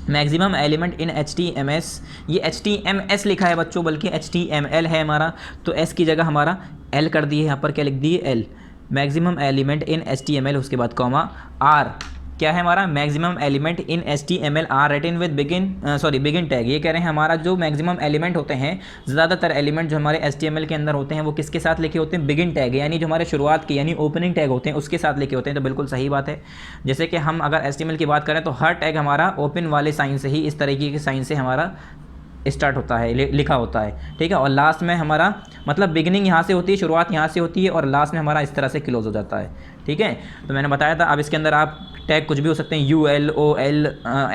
मैक्सिमम एलिमेंट इन HTMS। ये HTMS लिखा है बच्चों, बल्कि HTML है हमारा, तो S की जगह हमारा L कर दिए, यहाँ पर क्या लिख दिए, L। Maximum element in HTML, उसके बाद कॉमा R। क्या है हमारा maximum element in HTML are written with begin tag. ये कह रहे हैं हमारा जो मैक्सिमम एलिमेंट होते हैं, ज़्यादातर एलिमेंट जो हमारे HTMल के अंदर होते हैं वो किसके साथ लिखे होते हैं, बिगिन टैग, यानी जो हमारे शुरुआत के यानी ओपनिंग टैग होते हैं उसके साथ लिखे होते हैं। तो बिल्कुल सही बात है। जैसे कि हम अगर HTML की बात करें तो हर टैग हमारा ओपन वाले साइन से ही, इस तरीके के साइन से हमारा स्टार्ट होता है, लिखा होता है। ठीक है, और लास्ट में हमारा मतलब बिगिनिंग यहाँ से होती है, शुरुआत यहाँ से होती है, और लास्ट में हमारा इस तरह से क्लोज हो जाता है। ठीक है, तो मैंने बताया था। अब इसके अंदर आप टैग कुछ भी हो सकते हैं, UL OL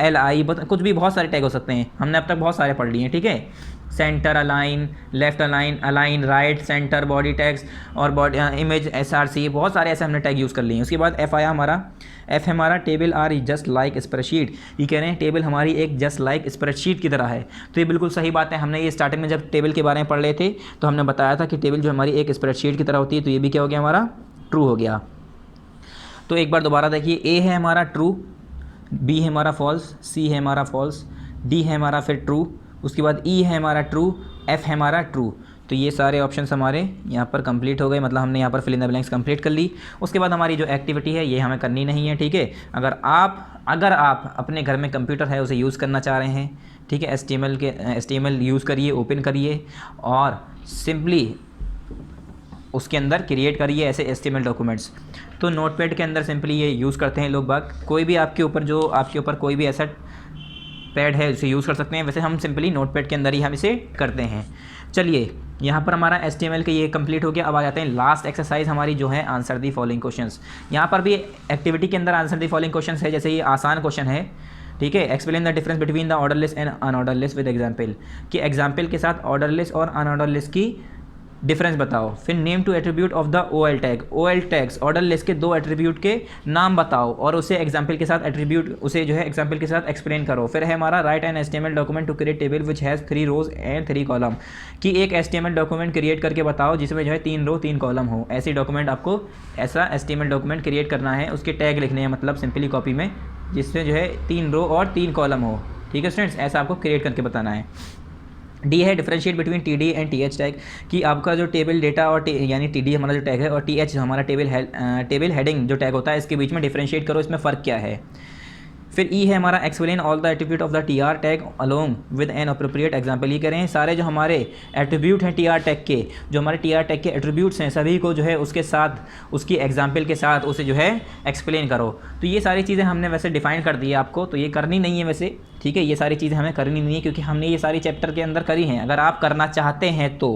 LI, कुछ भी, बहुत सारे टैग हो सकते हैं। हमने अब तक बहुत सारे पढ़ लिए हैं। ठीक है, centre align, left align, right, centre, body tags और बॉडी इमेज SRC, बहुत सारे ऐसे हमने टैग यूज़ कर लिए हैं। उसके बाद F आया हमारा, F हमारा table are just like spreadsheet. ये कह रहे हैं टेबल हमारी एक जस्ट लाइक स्प्रेडशीट की तरह है। तो ये बिल्कुल सही बात है। हमने ये स्टार्टिंग में जब टेबल के बारे में पढ़ रहे थे तो हमने बताया था कि टेबल जो हमारी एक स्प्रेडशीट की तरह होती है। तो ये भी क्या हो गया हमारा, ट्रू हो गया। तो एक बार दोबारा देखिए, ए है हमारा ट्रू, बी है हमारा फॉल्स, सी है हमारा फॉल्स, डी है हमारा फिर ट्रू, उसके बाद ई है हमारा ट्रू, एफ है हमारा ट्रू। तो ये सारे ऑप्शंस हमारे यहाँ पर कंप्लीट हो गए, मतलब हमने यहाँ पर fill in the blanks complete कर ली। उसके बाद हमारी जो एक्टिविटी है ये हमें करनी नहीं है, ठीक है। अगर आप अपने घर में कंप्यूटर है उसे यूज़ करना चाह रहे हैं, ठीक है, HTML यूज़ करिए, ओपन करिए और सिंपली उसके अंदर क्रिएट करिए ऐसे HTML डॉक्यूमेंट्स। तो नोटपैड के अंदर सिंपली ये यूज़ करते हैं लोग बाग, कोई भी आपके ऊपर कोई भी ऐसा पैड है उसे यूज़ कर सकते हैं। वैसे हम सिंपली नोटपैड के अंदर ही हम इसे करते हैं। चलिए यहाँ पर हमारा HTML के ये कंप्लीट हो गया। अब आ जाते हैं लास्ट एक्सरसाइज हमारी जो है आंसर दी फॉलोइंग क्वेश्चंस। यहाँ पर भी एक्टिविटी के अंदर आंसर दी फॉलोइंग क्वेश्चंस है, जैसे ये आसान क्वेश्चन है, ठीक है। Explain the difference between the orderless and unorderless with example, कि एग्जाम्पल के साथ ऑर्डरलेस और अनऑर्डरलेस की डिफरेंस बताओ। फिर name two attribute of the OL tag, OL tags orderless के 2 एट्रीब्यूट के नाम बताओ और उसे एग्जाम्पल के साथ एग्जाम्पल के साथ एक्सप्लेन करो। फिर है हमारा write an HTML document to create table which has 3 rows and 3 column, कि एक HTML डॉक्यूमेंट क्रिएट करके बताओ जिसमें जो है 3 रो 3 कॉलम हो। ऐसा HTML डॉक्यूमेंट क्रिएट करना है, उसके टैग लिखने हैं, मतलब सिंपली कॉपी में, जिसमें जो है 3 रो और 3 कॉलम हो, ठीक है स्टूडेंट्स। ऐसा आपको क्रिएट करके बताना है। डी है differentiate between TD and TH tag, कि आपका जो टेबल डेटा और यानी TD हमारा जो टैग है और TH हमारा टेबल हेडिंग जो टैग होता है, इसके बीच में डिफरेंशिएट करो, इसमें फ़र्क क्या है। फिर ई है हमारा explain all the attribute of the TR tag along with an appropriate example. ये करें सारे जो हमारे एट्रीब्यूट हैं TR टैग के, जो हमारे TR टैग के एट्रीब्यूट्स हैं सभी को जो है उसके साथ उसकी एग्जाम्पल के साथ उसे जो है एक्सप्लेन करो। तो ये सारी चीज़ें हमने वैसे डिफाइन कर दी है आपको, तो ये करनी नहीं है वैसे, ठीक है। ये सारी चीज़ें हमें करनी नहीं है क्योंकि हमने ये सारी चैप्टर के अंदर करी हैं। अगर आप करना चाहते हैं तो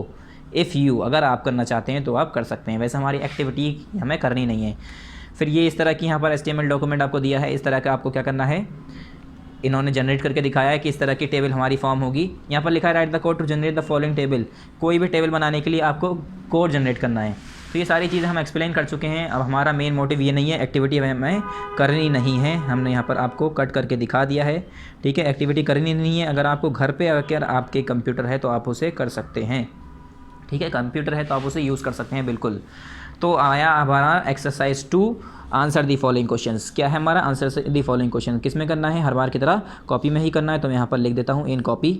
अगर आप करना चाहते हैं तो आप कर सकते हैं, वैसे हमारी एक्टिविटी हमें करनी नहीं है। फिर ये इस तरह की यहाँ पर HTML डॉक्यूमेंट आपको दिया है, इस तरह का आपको क्या करना है, इन्होंने जनरेट करके दिखाया है कि इस तरह की टेबल हमारी फॉर्म होगी। यहाँ पर लिखा है write the code to generate the following table, कोई भी टेबल बनाने के लिए आपको कोड जनरेट करना है। तो ये सारी चीज़ें हम एक्सप्लेन कर चुके हैं। अब हमारा मेन मोटिव ये नहीं है, एक्टिविटी हमें करनी नहीं है, हमने यहाँ पर आपको कट करके दिखा दिया है, ठीक है। एक्टिविटी करनी नहीं है। अगर आपको घर पे अगर आपके कंप्यूटर है तो आप उसे कर सकते हैं, ठीक है, कंप्यूटर है तो आप उसे यूज़ कर सकते हैं, बिल्कुल। तो आया हमारा exercise 2, answer the following questions. क्या है हमारा आंसर दी फॉलोइंग क्वेश्चन, किस में करना है, हर बार की तरह कॉपी में ही करना है। तो मैं यहाँ पर लिख देता हूँ इन कॉपी।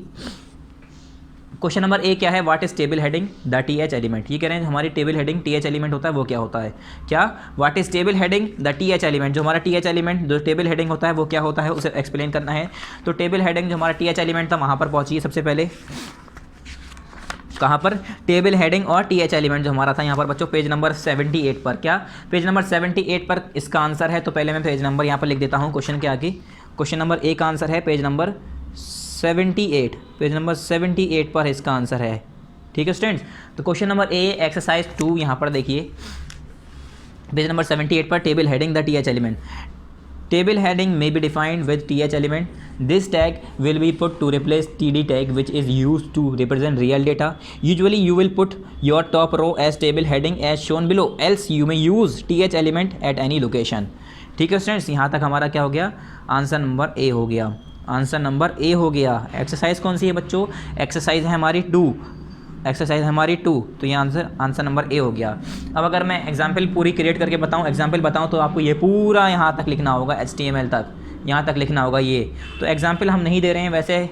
क्वेश्चन नंबर A क्या है, what is table heading the TH element. ये कह रहे हैं हमारी टेबल हेडिंग TH एलिमेंट होता है वो क्या होता है, क्या what is table heading the TH element, जो हमारा TH एलिमेंट जो टेबल हेडिंग होता है वो क्या होता है, उसे एक्सप्लेन करना है। तो टेबल हेडिंग जो हमारा TH एलिमेंट था वहाँ पर पहुँचिए सबसे पहले, कहाँ पर, टेबल हेडिंग और TH एलिमेंट जो हमारा था यहाँ पर बच्चों पेज नंबर 78 पर, क्या पेज नंबर 78 पर इसका आंसर है। तो पहले मैं पेज नंबर यहाँ पर लिख देता हूँ क्वेश्चन के आगे। क्वेश्चन नंबर A का आंसर है पेज नंबर 78, पेज नंबर 78 पर इसका आंसर है, ठीक है स्टूडेंट्स। तो क्वेश्चन नंबर A एक्सरसाइज 2 यहाँ पर देखिए, पेज नंबर 78 पर table heading the TH element. Table heading may be defined with TH element. This tag will be put to replace TD tag which is used to represent real data. Usually you will put your top row as table heading as shown below. Else you may use TH element at any location. ठीक है students, यहाँ तक हमारा क्या हो गया, answer number A हो गया, आंसर नंबर A हो गया। एक्सरसाइज कौन सी है बच्चों, एक्सरसाइज है हमारी 2, एक्सरसाइज हमारी 2, तो ये आंसर नंबर A हो गया। अब अगर मैं एग्जाम्पल पूरी क्रिएट करके एग्जाम्पल बताऊँ तो आपको ये पूरा यहाँ तक लिखना होगा, HTML तक यहाँ तक लिखना होगा ये। तो एग्जाम्पल हम नहीं दे रहे हैं, वैसे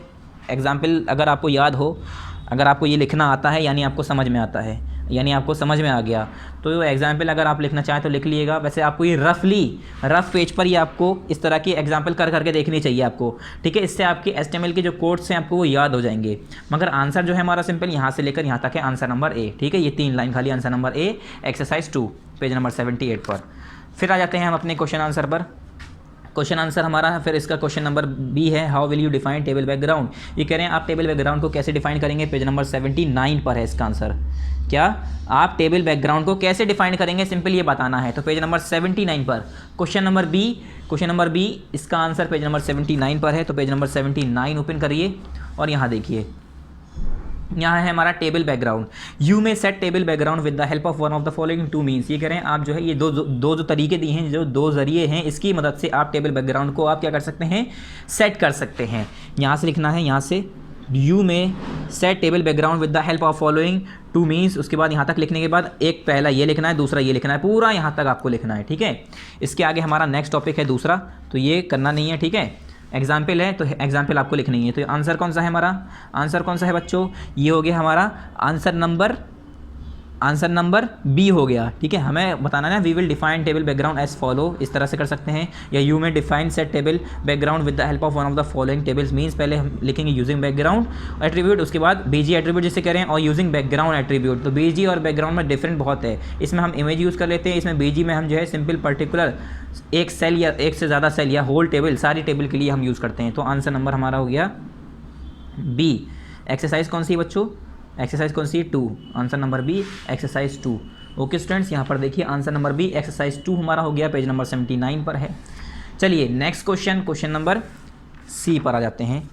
एग्जाम्पल अगर आपको याद हो, अगर आपको ये लिखना आता है यानी आपको समझ में आता है, यानी आपको समझ में आ गया, तो एग्जाम्पल अगर आप लिखना चाहें तो लिख लीजिएगा। वैसे आपको ये रफ पेज पर ही आपको इस तरह की एग्जाम्पल कर करके देखनी चाहिए आपको, ठीक है। इससे आपके HTML के जो कोड्स हैं आपको वो याद हो जाएंगे। मगर आंसर जो है हमारा सिंपल यहाँ से लेकर यहाँ तक है, आंसर नंबर A, ठीक है। ये 3 लाइन खाली answer number A exercise 2 page number 78 पर। फिर आ जाते हैं हम अपने क्वेश्चन आंसर पर। क्वेश्चन आंसर हमारा है, फिर इसका क्वेश्चन नंबर B है, how will you define table background. ये कह रहे हैं आप टेबल बैकग्राउंड को कैसे डिफाइन करेंगे, पेज नंबर 79 पर है इसका आंसर। क्या आप टेबल बैकग्राउंड को कैसे डिफाइन करेंगे, सिंपल ये बताना है। तो पेज नंबर 79 पर क्वेश्चन नंबर B इसका आंसर पेज नंबर 79 पर है। तो पेज नंबर 79 ओपन करिए और यहाँ देखिए, यहाँ है हमारा टेबल बैकग्राउंड। यू में set table background with the help of one of the following 2 means. ये कह रहे हैं आप जो है ये दो जो तरीके दिए हैं, जो 2 जरिए हैं, इसकी मदद से आप टेबल बैकग्राउंड को आप क्या कर सकते हैं, सेट कर सकते हैं। यहाँ से लिखना है, यहाँ से यू में set table background with the help of following 2 means. उसके बाद यहाँ तक लिखने के बाद एक पहला ये लिखना है, दूसरा ये लिखना है, पूरा यहाँ तक आपको लिखना है, ठीक है। इसके आगे हमारा नेक्स्ट टॉपिक है दूसरा, तो ये करना नहीं है, ठीक है। एग्जाम्पल है तो एग्जाम्पल आपको लिखनी है। तो आंसर कौन सा है हमारा, आंसर कौन सा है बच्चों, ये हो गया हमारा आंसर नंबर बी हो गया। ठीक है, हमें बताना ना, we will define table background as follow, इस तरह से कर सकते हैं, या you may define set table background with the help of one of the following tables, means पहले हम लिखेंगे यूजिंग बैकग्राउंड एट्रीब्यूट, उसके बाद बीजी एट्रीब्यूट जिसे कह रहे हैं, और यूजिंग बैकग्राउंड एट्रीब्यूट। तो बीजी और बैकग्राउंड में डिफरेंट बहुत है, इसमें हम इमेज यूज़ कर लेते हैं, इसमें बीजी में हम जो है सिंपल पर्टिकुलर एक सेल या एक से ज़्यादा सेल या होल टेबल, सारी टेबल के लिए हम यूज़ करते हैं। तो आंसर नंबर हमारा हो गया बी। एक्सरसाइज कौन सी है बच्चों, एक्सरसाइज कौन सी है 2, answer number B exercise 2। Okay students, यहाँ पर देखिए आंसर नंबर बी एक्सरसाइज 2 हमारा हो गया, पेज नंबर 79 पर है। चलिए next question, question number C पर आ जाते हैं।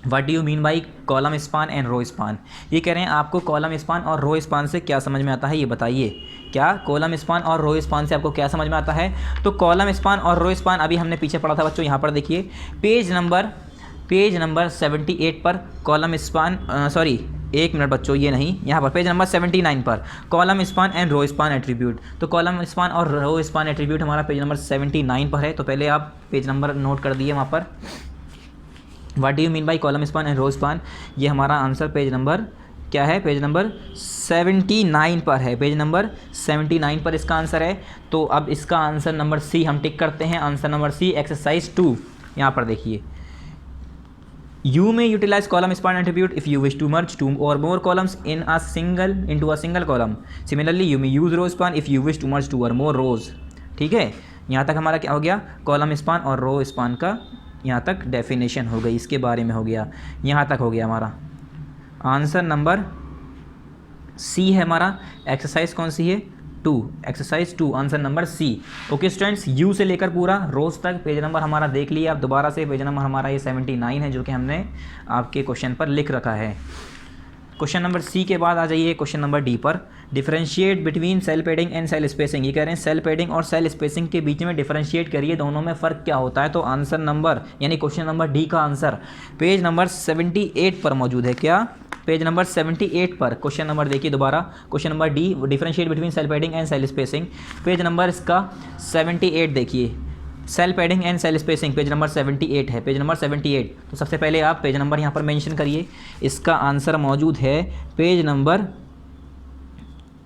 What do you mean by column span and row span, ये कह रहे हैं आपको कॉलम स्पान और रो स्पान से क्या समझ में आता है, ये बताइए। क्या कॉलम स्पान और रो स्पान से आपको क्या समझ में आता है। तो कॉलम स्पान और रो स्पान अभी हमने पीछे पढ़ा था बच्चों, यहाँ पर देखिए पेज नंबर 78 पर कॉलम स्पान, सॉरी एक मिनट बच्चों, ये नहीं, यहाँ पर पेज नंबर 79 पर column span and row span attribute. तो कॉलम स्पान और रो स्पान एट्रीब्यूट हमारा पेज नंबर 79 पर है। तो पहले आप पेज नंबर नोट कर दिए वहाँ पर। What do you mean by column span and row span, ये हमारा आंसर पेज नंबर क्या है, पेज नंबर 79 पर है, पेज नंबर 79 पर इसका आंसर है। तो अब इसका आंसर नंबर सी हम टिक करते हैं, आंसर नंबर सी एक्सरसाइज 2। यहाँ पर देखिए, You may utilize column span attribute if you wish to merge 2 or more columns into a single column. Similarly, you may use row span if you wish to merge 2 or more rows. ठीक है, यहाँ तक हमारा क्या हो गया, column span और row span का यहाँ तक डेफिनेशन हो गई, इसके बारे में हो गया, यहाँ तक हो गया हमारा। आंसर नंबर सी है हमारा, एक्सरसाइज कौन सी है 2, exercise 2, answer number C. Okay students, यू से लेकर पूरा रोज तक पेज नंबर हमारा देख लिया। आप दोबारा से पेज नंबर हमारा ये 79 है, जो कि हमने आपके क्वेश्चन पर लिख रखा है। क्वेश्चन नंबर सी के बाद आ जाइए क्वेश्चन नंबर डी पर। Differentiate between cell padding and cell spacing, ये कह रहे हैं सेल पैडिंग और सेल स्पेसिंग के बीच में डिफरेंशिएट करिए, दोनों में फ़र्क क्या होता है। तो आंसर नंबर यानी क्वेश्चन नंबर डी का आंसर पेज नंबर 78 पर मौजूद है। क्या, पेज नंबर 78 पर क्वेश्चन नंबर देखिए दोबारा, question number D differentiate between cell padding and cell spacing, page number इसका 78 देखिए, cell padding and cell spacing page number 78 है, पेज नंबर 78। तो सबसे पहले आप पेज नंबर यहाँ पर मेंशन करिए, इसका आंसर मौजूद है पेज नंबर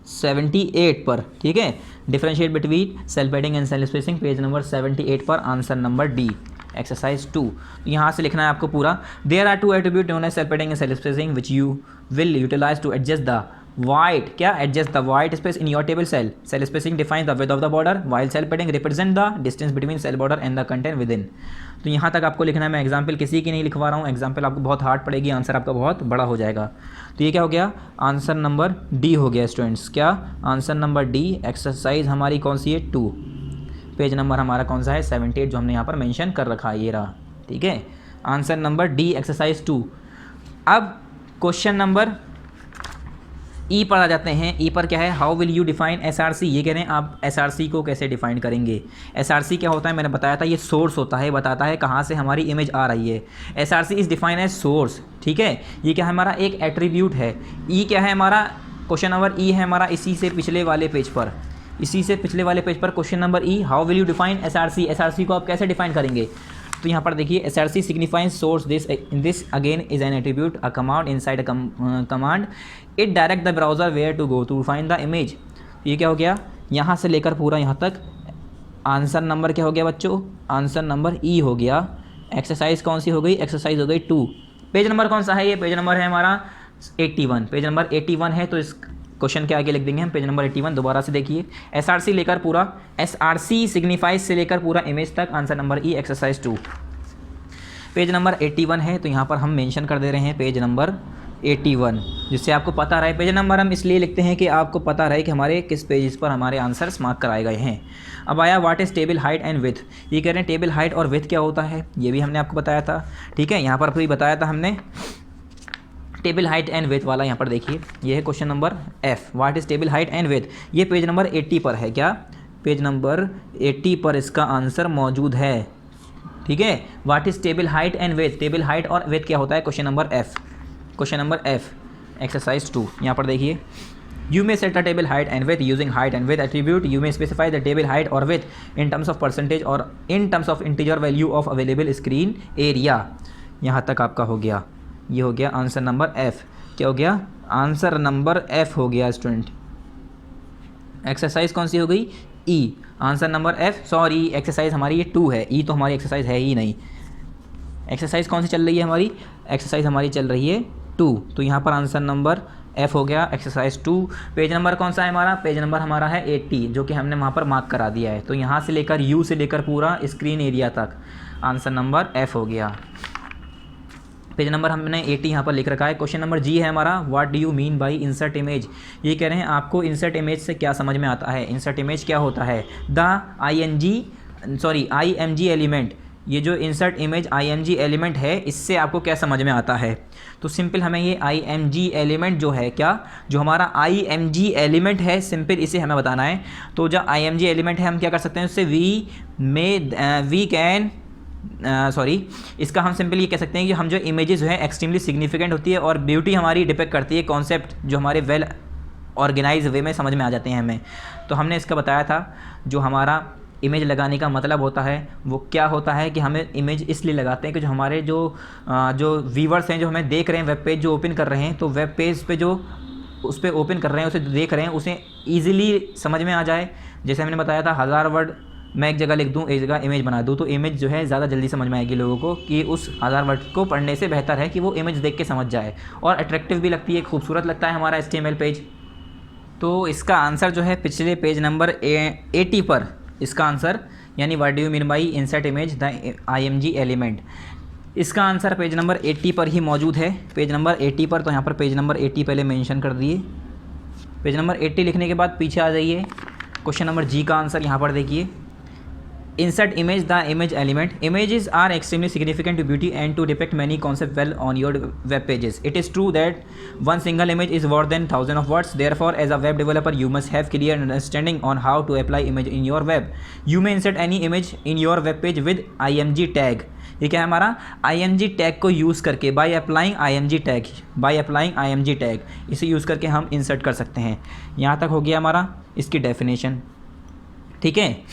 78 पर। ठीक है, differentiate between cell padding and cell spacing page number 78 पर, आंसर नंबर डी एक्सरसाइज 2। यहाँ से लिखना है आपको पूरा। There are 2 attribute known as cell padding and cell spacing which you will utilize to adjust the white, क्या adjust the white space in your table cell. Cell spacing define the width of the border while cell padding represent the distance between cell border and the content within. तो यहाँ तक आपको लिखना है, मैं example किसी की नहीं लिखवा रहा हूँ, एग्जाम्पल आपको बहुत हार्ड पड़ेगी, आंसर आपका बहुत बड़ा हो जाएगा। तो ये क्या हो गया, आंसर नंबर डी हो गया स्टूडेंट्स। क्या, आंसर नंबर डी एक्सरसाइज हमारी कौन सी है 2, पेज नंबर हमारा कौन सा है 78, जो हमने यहाँ पर मेंशन कर रखा है, ये रहा। ठीक है, आंसर नंबर डी एक्सरसाइज 2। अब क्वेश्चन नंबर ई पर आ जाते हैं। ई पर क्या है, how will you define SRC, ये कह रहे हैं आप एसआरसी को कैसे डिफाइन करेंगे। एसआरसी क्या होता है, मैंने बताया था, ये सोर्स होता है, बताता है कहाँ से हमारी इमेज आ रही है। SRC is define as source. ठीक है, ये क्या है, हमारा एक एट्रीब्यूट है। ई क्या है हमारा, क्वेश्चन नंबर ई है हमारा, इसी से पिछले वाले पेज पर, इसी से पिछले वाले पेज पर question number E, how will you define SRC, SRC को आप कैसे डिफाइन करेंगे। तो यहाँ पर देखिए, SRC signifies source, this again is an attribute, a command inside a command, it direct the browser where to go to find the image। ये क्या हो गया, यहाँ से लेकर पूरा यहाँ तक आंसर नंबर क्या हो गया बच्चों, आंसर नंबर ई हो गया। एक्सरसाइज कौन सी हो गई, एक्सरसाइज हो गई 2। पेज नंबर कौन सा है, ये पेज नंबर है हमारा 81, पेज नंबर 81 है। तो इस क्वेश्चन के आगे लिख देंगे हम पेज नंबर 81, दोबारा से देखिए। एसआरसी लेकर पूरा, एसआरसी सिग्निफाइज से लेकर पूरा इमेज तक, आंसर नंबर ई एक्सरसाइज 2। पेज नंबर 81 है, तो यहाँ पर हम मेंशन कर दे रहे हैं पेज नंबर 81, जिससे आपको पता रहे। पेज नंबर हम इसलिए लिखते हैं कि आपको पता रहे कि हमारे किस पेज पर हमारे आंसर्स मार्क कराए गए हैं। अब आया what is table height and with, ये कह रहे हैं टेबल हाइट और विथ क्या होता है, ये भी हमने आपको बताया था। ठीक है, यहाँ पर भी बताया था हमने टेबल हाइट एंड विथ वाला। यहाँ पर देखिए, ये है question number F, what is table height and with, ये पेज नंबर 80 पर है। क्या, पेज नंबर 80 पर इसका आंसर मौजूद है। ठीक है, what is table height and width, table height और विथ क्या होता है, question number F, question number F exercise 2। यहाँ पर देखिए, You may set a table height and width using height and width attribute. You may specify the table height or width in terms of percentage or in terms of integer value of available screen area. यहाँ तक आपका हो गया, ये हो गया answer number F. क्या हो गया? आंसर नंबर F हो गया स्टूडेंट. एक्सरसाइज कौन सी हो गई? E. Answer number F. Sorry, exercise हमारी ये 2 है. E तो हमारी एक्सरसाइज है ही नहीं. एक्सरसाइज कौन सी चल रही है हमारी? एक्सरसाइज हमारी चल रही है 2. तो यहाँ पर आंसर नंबर F हो गया, एक्सरसाइज 2. पेज नंबर कौन सा है हमारा? पेज नंबर हमारा है 80, जो कि हमने वहाँ पर मार्क करा दिया है. तो यहाँ से लेकर U से लेकर पूरा स्क्रीन एरिया तक आंसर नंबर F हो गया. पेज नंबर हमने 80 यहाँ पर लिख रखा है. क्वेश्चन नंबर G है हमारा. What do you mean by insert image? ये कह रहे हैं आपको इंसर्ट इमेज से क्या समझ में आता है. इंसर्ट इमेज क्या होता है? IMG element. ये जो इंसर्ट इमेज IMG एलिमेंट है, इससे आपको क्या समझ में आता है? तो सिंपल हमें ये IMG एलिमेंट जो है, क्या जो हमारा IMG एलिमेंट है, सिंपल इसे हमें बताना है. तो जो IMG एलिमेंट है हम क्या कर सकते हैं उससे? इसका हम सिंपल ये कह सकते हैं कि हम जो इमेजेस जो है एक्सट्रीमली सिग्निफिकेंट होती है और ब्यूटी हमारी डिपेक्ट करती है कॉन्सेप्ट जो हमारे वेल ऑर्गेनाइज वे में समझ में आ जाते हैं हमें. तो हमने इसका बताया था जो हमारा इमेज लगाने का मतलब होता है वो क्या होता है कि हमें इमेज इसलिए लगाते हैं कि जो हमारे जो व्यूवर्स हैं, जो हमें देख रहे हैं, वेब पेज जो ओपन कर रहे हैं, तो वेब पेज पे जो उस पर ओपन कर रहे हैं, उसे देख रहे हैं, उसे ईजिली समझ में आ जाए. जैसे हमने बताया था 1000 वर्ड मैं एक जगह लिख दूँ, एक जगह इमेज बना दूँ, तो इमेज जो है ज़्यादा जल्दी समझ में आएगी लोगों को कि उस 1000 वर्ड को पढ़ने से बेहतर है कि वो इमेज देख के समझ जाए. और अट्रैक्टिव भी लगती है, खूबसूरत लगता है हमारा HTML पेज. तो इसका आंसर जो है पिछले पेज नंबर 80 पर इसका आंसर, यानी what do you mean by insert image the IMG element, इसका आंसर पेज नंबर 80 पर ही मौजूद है. पेज नंबर 80 पर, तो यहाँ पर पेज नंबर 80 पहले मेंशन कर दिए. पेज नंबर 80 लिखने के बाद पीछे आ जाइए. क्वेश्चन नंबर G का आंसर यहाँ पर देखिए. Insert image the image element. Images are extremely significant to beauty and to depict many concepts well on your web pages. It is true that one single image is worth than thousands of words. Therefore, as a web developer, you must have clear understanding on how to apply image in your web. You may insert any image in your web page with IMG tag. ये क्या है हमारा? IMG tag को use करके by applying IMG tag, इसे use करके हम insert कर सकते हैं. यहाँ तक हो गया हमारा इसकी डेफिनेशन. ठीक है.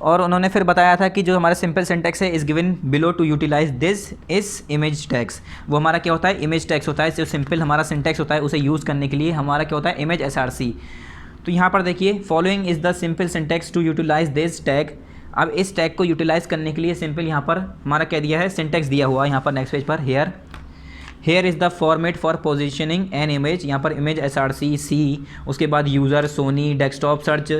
और उन्होंने फिर बताया था कि जो हमारा सिंपल सिंटैक्स है is given below to utilize this इस इमेज टैग्स. वो हमारा क्या होता है? इमेज टैग्स होता है. जो सिंपल हमारा सिंटैक्स होता है उसे यूज़ करने के लिए हमारा क्या होता है? Image SRC. तो यहाँ पर देखिए, following is the simple syntax to utilize this tag. अब इस टैग को यूटिलाइज करने के लिए सिंपल यहाँ पर हमारा क्या दिया है? सिंटैक्स दिया हुआ है यहाँ पर नेक्स्ट पेज पर. Here is the format for positioning an image. यहाँ पर इमेज SRC C, उसके बाद यूज़र, सोनी, डेस्कटॉप, सर्च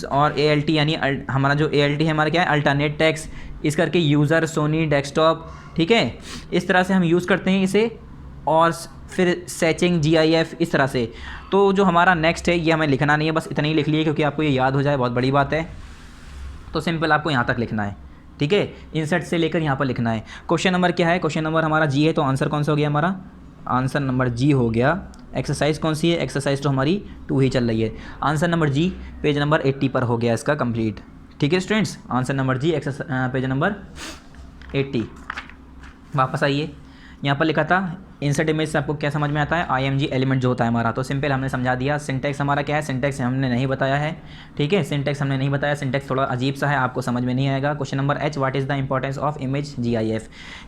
और ALT, यानी हमारा जो ALT है हमारा क्या है? Alternate text. इस करके यूज़र, सोनी, डेस्कटॉप. ठीक है, इस तरह से हम यूज़ करते हैं इसे. और फिर सेचिंग GIF इस तरह से. तो जो हमारा नेक्स्ट है ये हमें लिखना नहीं है, बस इतना ही लिख लिए क्योंकि आपको ये याद हो जाए, बहुत बड़ी बात है. तो सिंपल आपको यहाँ तक लिखना है. ठीक है, इंसर्ट से लेकर यहाँ पर लिखना है. क्वेश्चन नंबर क्या है? क्वेश्चन नंबर हमारा G है, तो आंसर कौन सा हो गया हमारा? आंसर नंबर G हो गया. एक्सरसाइज कौन सी है? एक्सरसाइज तो हमारी 2 ही चल रही है. Answer number G page number 80 पर हो गया इसका कंप्लीट. ठीक है students, answer number G page number 80. वापस आइए. यहाँ पर लिखा था इंसर्ट इमेज से आपको क्या समझ में आता है? IMG एलिमेंट जो होता है हमारा. तो सिंपल हमने समझा दिया. सिंटैक्स हमारा क्या है? सिंटैक्स हमने नहीं बताया है. ठीक है, सिंटैक्स हमने नहीं बताया. सिंटैक्स थोड़ा अजीब सा है, आपको समझ में नहीं आएगा. Question number H, what is the importance of image GIF.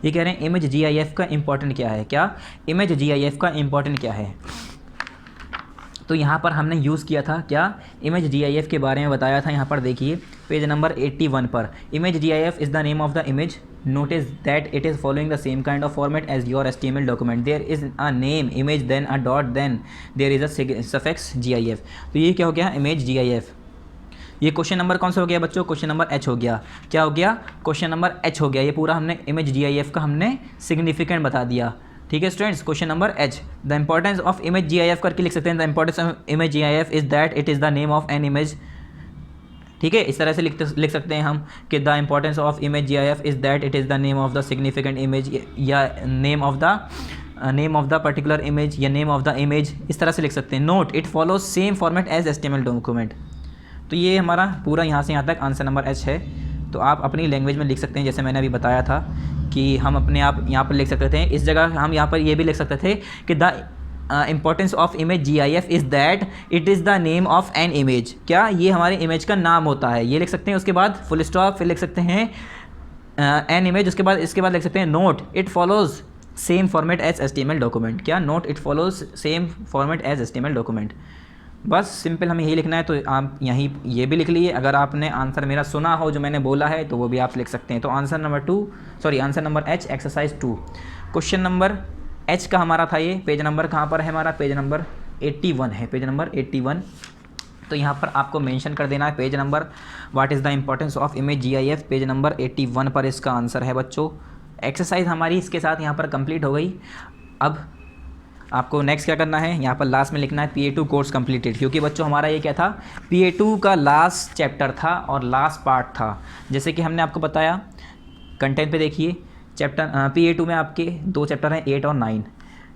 ये कह रहे हैं इमेज GIF का इंपॉर्टेंट क्या है? क्या इमेज GIF का इंपॉर्टेंट क्या है? तो यहाँ पर हमने यूज़ किया था क्या? इमेज GIF के बारे में बताया था. यहाँ पर देखिए पेज नंबर 81 पर. Image GIF is the name of the image. Notice that it is following the same kind of format as your HTML document. There is a name image, then a dot, then there is a suffix GIF. तो ये क्या हो गया? Image GIF. ये question number कौन सा हो गया बच्चों? क्वेश्चन नंबर H हो गया. क्या हो गया? क्वेश्चन नंबर H हो गया. ये पूरा हमने इमेज GIF का हमने सिग्निफिकेंट बता दिया. ठीक है students, question number H. The importance of image GIF करके लिख सकते हैं. The importance of image GIF is that it is the name of an image. ठीक है, इस तरह से लिख सकते हैं हम कि the importance of image GIF is that it is the name of the significant image, या name of the particular image, या नेम ऑफ द इमेज. इस तरह से लिख सकते हैं. Note it follows same format as HTML document. तो ये हमारा पूरा यहाँ से यहाँ तक आंसर नंबर H है. तो आप अपनी लैंग्वेज में लिख सकते हैं, जैसे मैंने अभी बताया था कि हम अपने आप यहाँ पर लिख सकते थे. इस जगह हम यहाँ पर ये भी लिख सकते थे कि the importance of image GIF is that it is the name of an image. क्या ये हमारे इमेज का नाम होता है, ये लिख सकते हैं। उसके बाद फुल स्टॉप, फिर लिख सकते हैं एन इमेज, उसके बाद इसके बाद लिख सकते हैं note it follows same format as HTML document. क्या note it follows same format as HTML document. बस सिंपल हमें यही लिखना है। तो आप यहीं ये भी लिख लिए। अगर आपने आंसर मेरा सुना हो जो मैंने बोला है तो वो भी आप लिख सकते हैं। तो answer number H exercise 2 question number H का हमारा था ये। पेज नंबर कहाँ पर है हमारा, पेज नंबर 81 है, पेज नंबर 81। तो यहाँ पर आपको मेंशन कर देना है page number, what is the importance of image GIF, page number 81 पर इसका आंसर है बच्चों। एक्सरसाइज हमारी इसके साथ यहाँ पर कंप्लीट हो गई। अब आपको नेक्स्ट क्या करना है, यहाँ पर लास्ट में लिखना है PA2 कोर्स कंप्लीटेड, क्योंकि बच्चों हमारा ये क्या था, PA2 का लास्ट चैप्टर था और लास्ट पार्ट था। जैसे कि हमने आपको बताया, कंटेंट पे देखिए, चैप्टर PA2 में आपके 2 चैप्टर हैं, 8 और 9।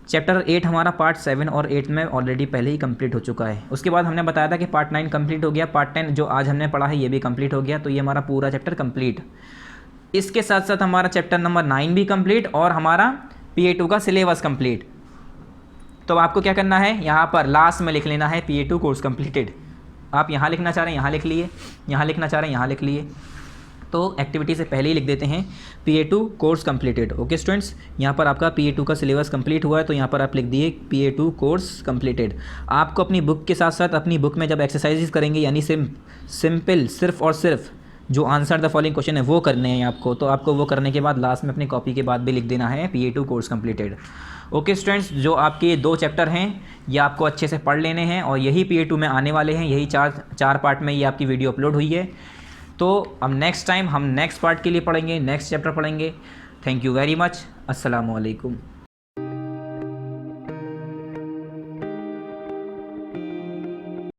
चैप्टर 8 हमारा पार्ट 7 और 8 में ऑलरेडी पहले ही कंप्लीट हो चुका है। उसके बाद हमने बताया था कि पार्ट 9 कंप्लीट हो गया, पार्ट 10 जो आज हमने पढ़ा है ये भी कंप्लीट हो गया। तो ये हमारा पूरा चैप्टर कंप्लीट। इसके साथ साथ हमारा चैप्टर नंबर 9 भी कंप्लीट और हमारा PA2 का सिलेबस कंप्लीट। तो आपको क्या करना है, यहाँ पर लास्ट में लिख लेना है PA2 कोर्स कंप्लीटेड। आप यहाँ लिखना चाह रहे हैं यहाँ लिख लिए, यहाँ लिखना चाह रहे हैं यहाँ लिख लिए। तो एक्टिविटी से पहले ही लिख देते हैं PA2 course completed. Okay students, यहाँ पर आपका PA2 का सिलेबस कंप्लीट हुआ है, तो यहाँ पर आप लिख दिए PA2 कोर्स कंप्लीटेड। आपको अपनी बुक के साथ साथ अपनी बुक में जब एक्सरसाइजेस करेंगे, यानी सिंपल सिर्फ और सिर्फ जो आंसर द फॉलोइंग क्वेश्चन है वो करने हैं आपको। तो आपको वो करने के बाद लास्ट में अपनी कॉपी के बाद भी लिख देना है PA2 course completed. Okay students, जो आपके ये 2 चैप्टर हैं ये आपको अच्छे से पढ़ लेने हैं और यही PA2 में आने वाले हैं। यही चार पार्ट में ये आपकी वीडियो अपलोड हुई है। तो अब नेक्स्ट टाइम हम नेक्स्ट पार्ट के लिए पढ़ेंगे, नेक्स्ट चैप्टर पढ़ेंगे। Thank you very much. अस्सलामु अलैकुम।